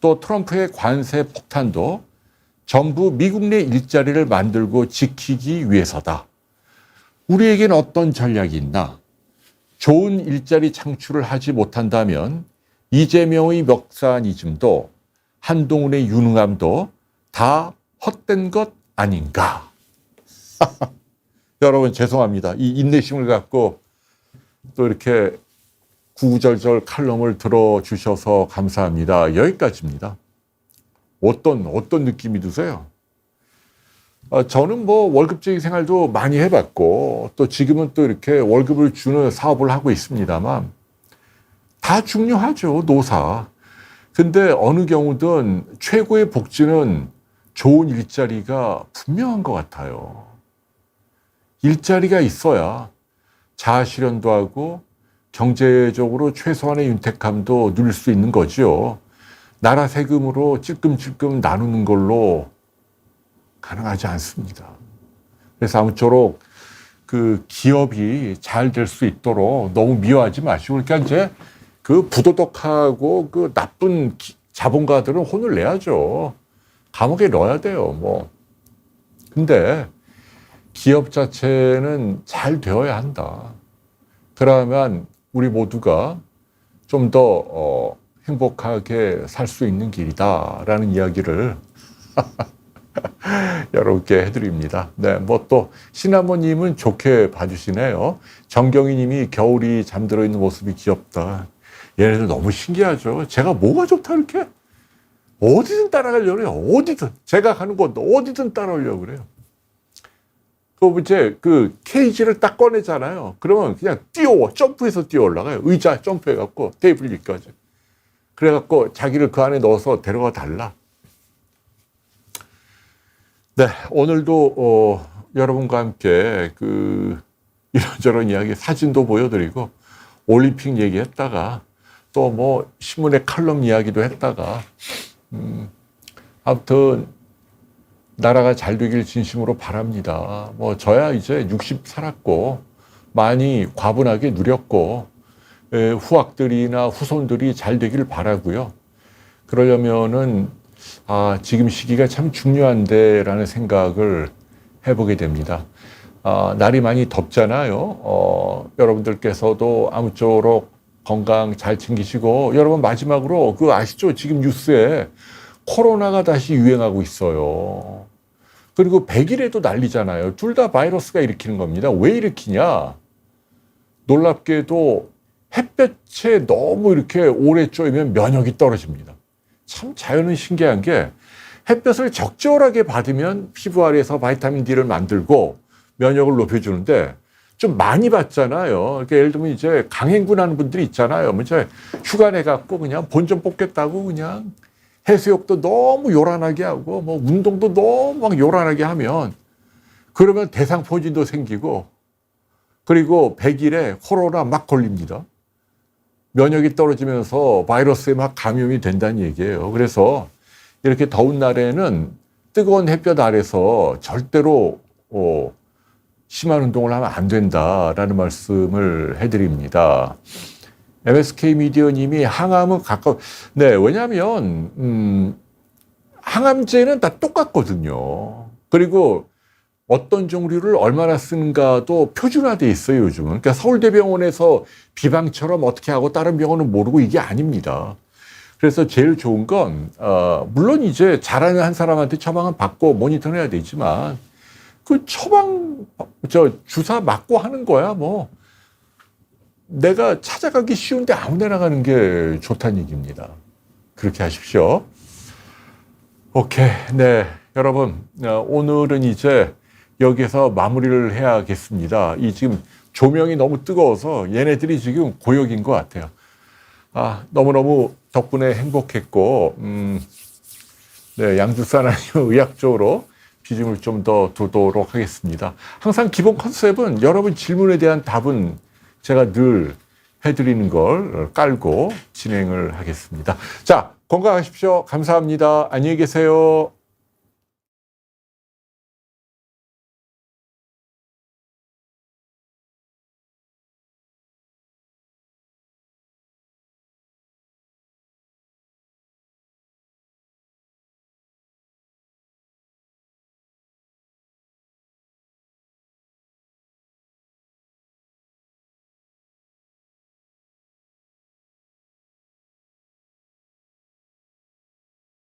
또 트럼프의 관세 폭탄도 전부 미국 내 일자리를 만들고 지키기 위해서다. 우리에겐 어떤 전략이 있나? 좋은 일자리 창출을 하지 못한다면 이재명의 먹사니즘도 한동훈의 유능함도 다 헛된 것 아닌가? 여러분 죄송합니다. 이 인내심을 갖고 또 이렇게 구구절절 칼럼을 들어주셔서 감사합니다. 여기까지입니다. 어떤 느낌이 드세요? 저는 뭐 월급쟁이 생활도 많이 해봤고 또 지금은 또 이렇게 월급을 주는 사업을 하고 있습니다만 다 중요하죠, 노사. 근데 어느 경우든 최고의 복지는 좋은 일자리가 분명한 것 같아요. 일자리가 있어야 자아실현도 하고 경제적으로 최소한의 윤택함도 누릴 수 있는 거지요. 나라 세금으로 찔끔찔끔 나누는 걸로 가능하지 않습니다. 그래서 아무쪼록 그 기업이 잘 될 수 있도록 너무 미워하지 마시고, 그러니까 이제 그 부도덕하고 그 나쁜 자본가들은 혼을 내야죠. 감옥에 넣어야 돼요, 뭐. 근데 기업 자체는 잘 되어야 한다. 그러면 우리 모두가 좀 더 행복하게 살 수 있는 길이다라는 이야기를 여러분께 해드립니다. 네, 뭐 또 신하모님은 좋게 봐주시네요. 정경희님이 겨울이 잠들어 있는 모습이 귀엽다. 얘네들 너무 신기하죠. 제가 뭐가 좋다 이렇게 어디든 따라가려고 그래요. 어디든 제가 가는 곳 어디든 따라오려고 그래요. 그 이제 그 케이지를 딱 꺼내잖아요. 그러면 그냥 점프해서 뛰어 올라가요. 의자 점프해갖고 테이블 위까지. 그래갖고 자기를 그 안에 넣어서 데려가 달라. 네, 오늘도 여러분과 함께 그 이런저런 이야기 사진도 보여드리고 올림픽 얘기했다가 또 뭐 신문의 칼럼 이야기도 했다가 아무튼 나라가 잘 되길 진심으로 바랍니다. 뭐 저야 이제 60 살았고 많이 과분하게 누렸고 후학들이나 후손들이 잘 되길 바라고요. 그러려면은 지금 시기가 참 중요한데라는 생각을 해보게 됩니다. 날이 많이 덥잖아요. 여러분들께서도 아무쪼록 건강 잘 챙기시고, 여러분 마지막으로 그 아시죠? 지금 뉴스에 코로나가 다시 유행하고 있어요. 그리고 100일에도 난리잖아요. 둘 다 바이러스가 일으키는 겁니다. 왜 일으키냐? 놀랍게도 햇볕에 너무 이렇게 오래 쬐면 면역이 떨어집니다. 참 자연은 신기한 게 햇볕을 적절하게 받으면 피부 아래에서 바이타민 D를 만들고 면역을 높여주는데 좀 많이 받잖아요. 그러니까 예를 들면 이제 강행군 하는 분들이 있잖아요. 뭐 이제 휴가 내갖고 그냥 본전 뽑겠다고 그냥 해수욕도 너무 요란하게 하고 뭐 운동도 너무 막 요란하게 하면 그러면 대상포진도 생기고 그리고 100일에 코로나 막 걸립니다. 면역이 떨어지면서 바이러스에 막 감염이 된다는 얘기예요. 그래서 이렇게 더운 날에는 뜨거운 햇볕 아래서 절대로 심한 운동을 하면 안 된다라는 말씀을 해드립니다. MSK 미디어님이 항암은 네, 왜냐하면 항암제는 다 똑같거든요. 그리고 어떤 종류를 얼마나 쓰는가도 표준화돼 있어요, 요즘은. 그러니까 서울대병원에서 비방처럼 어떻게 하고 다른 병원은 모르고 이게 아닙니다. 그래서 제일 좋은 건 물론 이제 잘하는 한 사람한테 처방은 받고 모니터를 해야 되지만 그 주사 맞고 하는 거야, 뭐. 내가 찾아가기 쉬운데 아무 데나 가는 게 좋다는 얘기입니다. 그렇게 하십시오. 오케이. 네. 여러분, 오늘은 이제 여기서 마무리를 해야겠습니다. 이 지금 조명이 너무 뜨거워서 얘네들이 지금 고역인 것 같아요. 너무너무 덕분에 행복했고, 네. 양주산 아니면 의학적으로 비중을 좀 더 두도록 하겠습니다. 항상 기본 컨셉은 여러분 질문에 대한 답은 제가 늘 해드리는 걸 깔고 진행을 하겠습니다. 자, 건강하십시오. 감사합니다. 안녕히 계세요.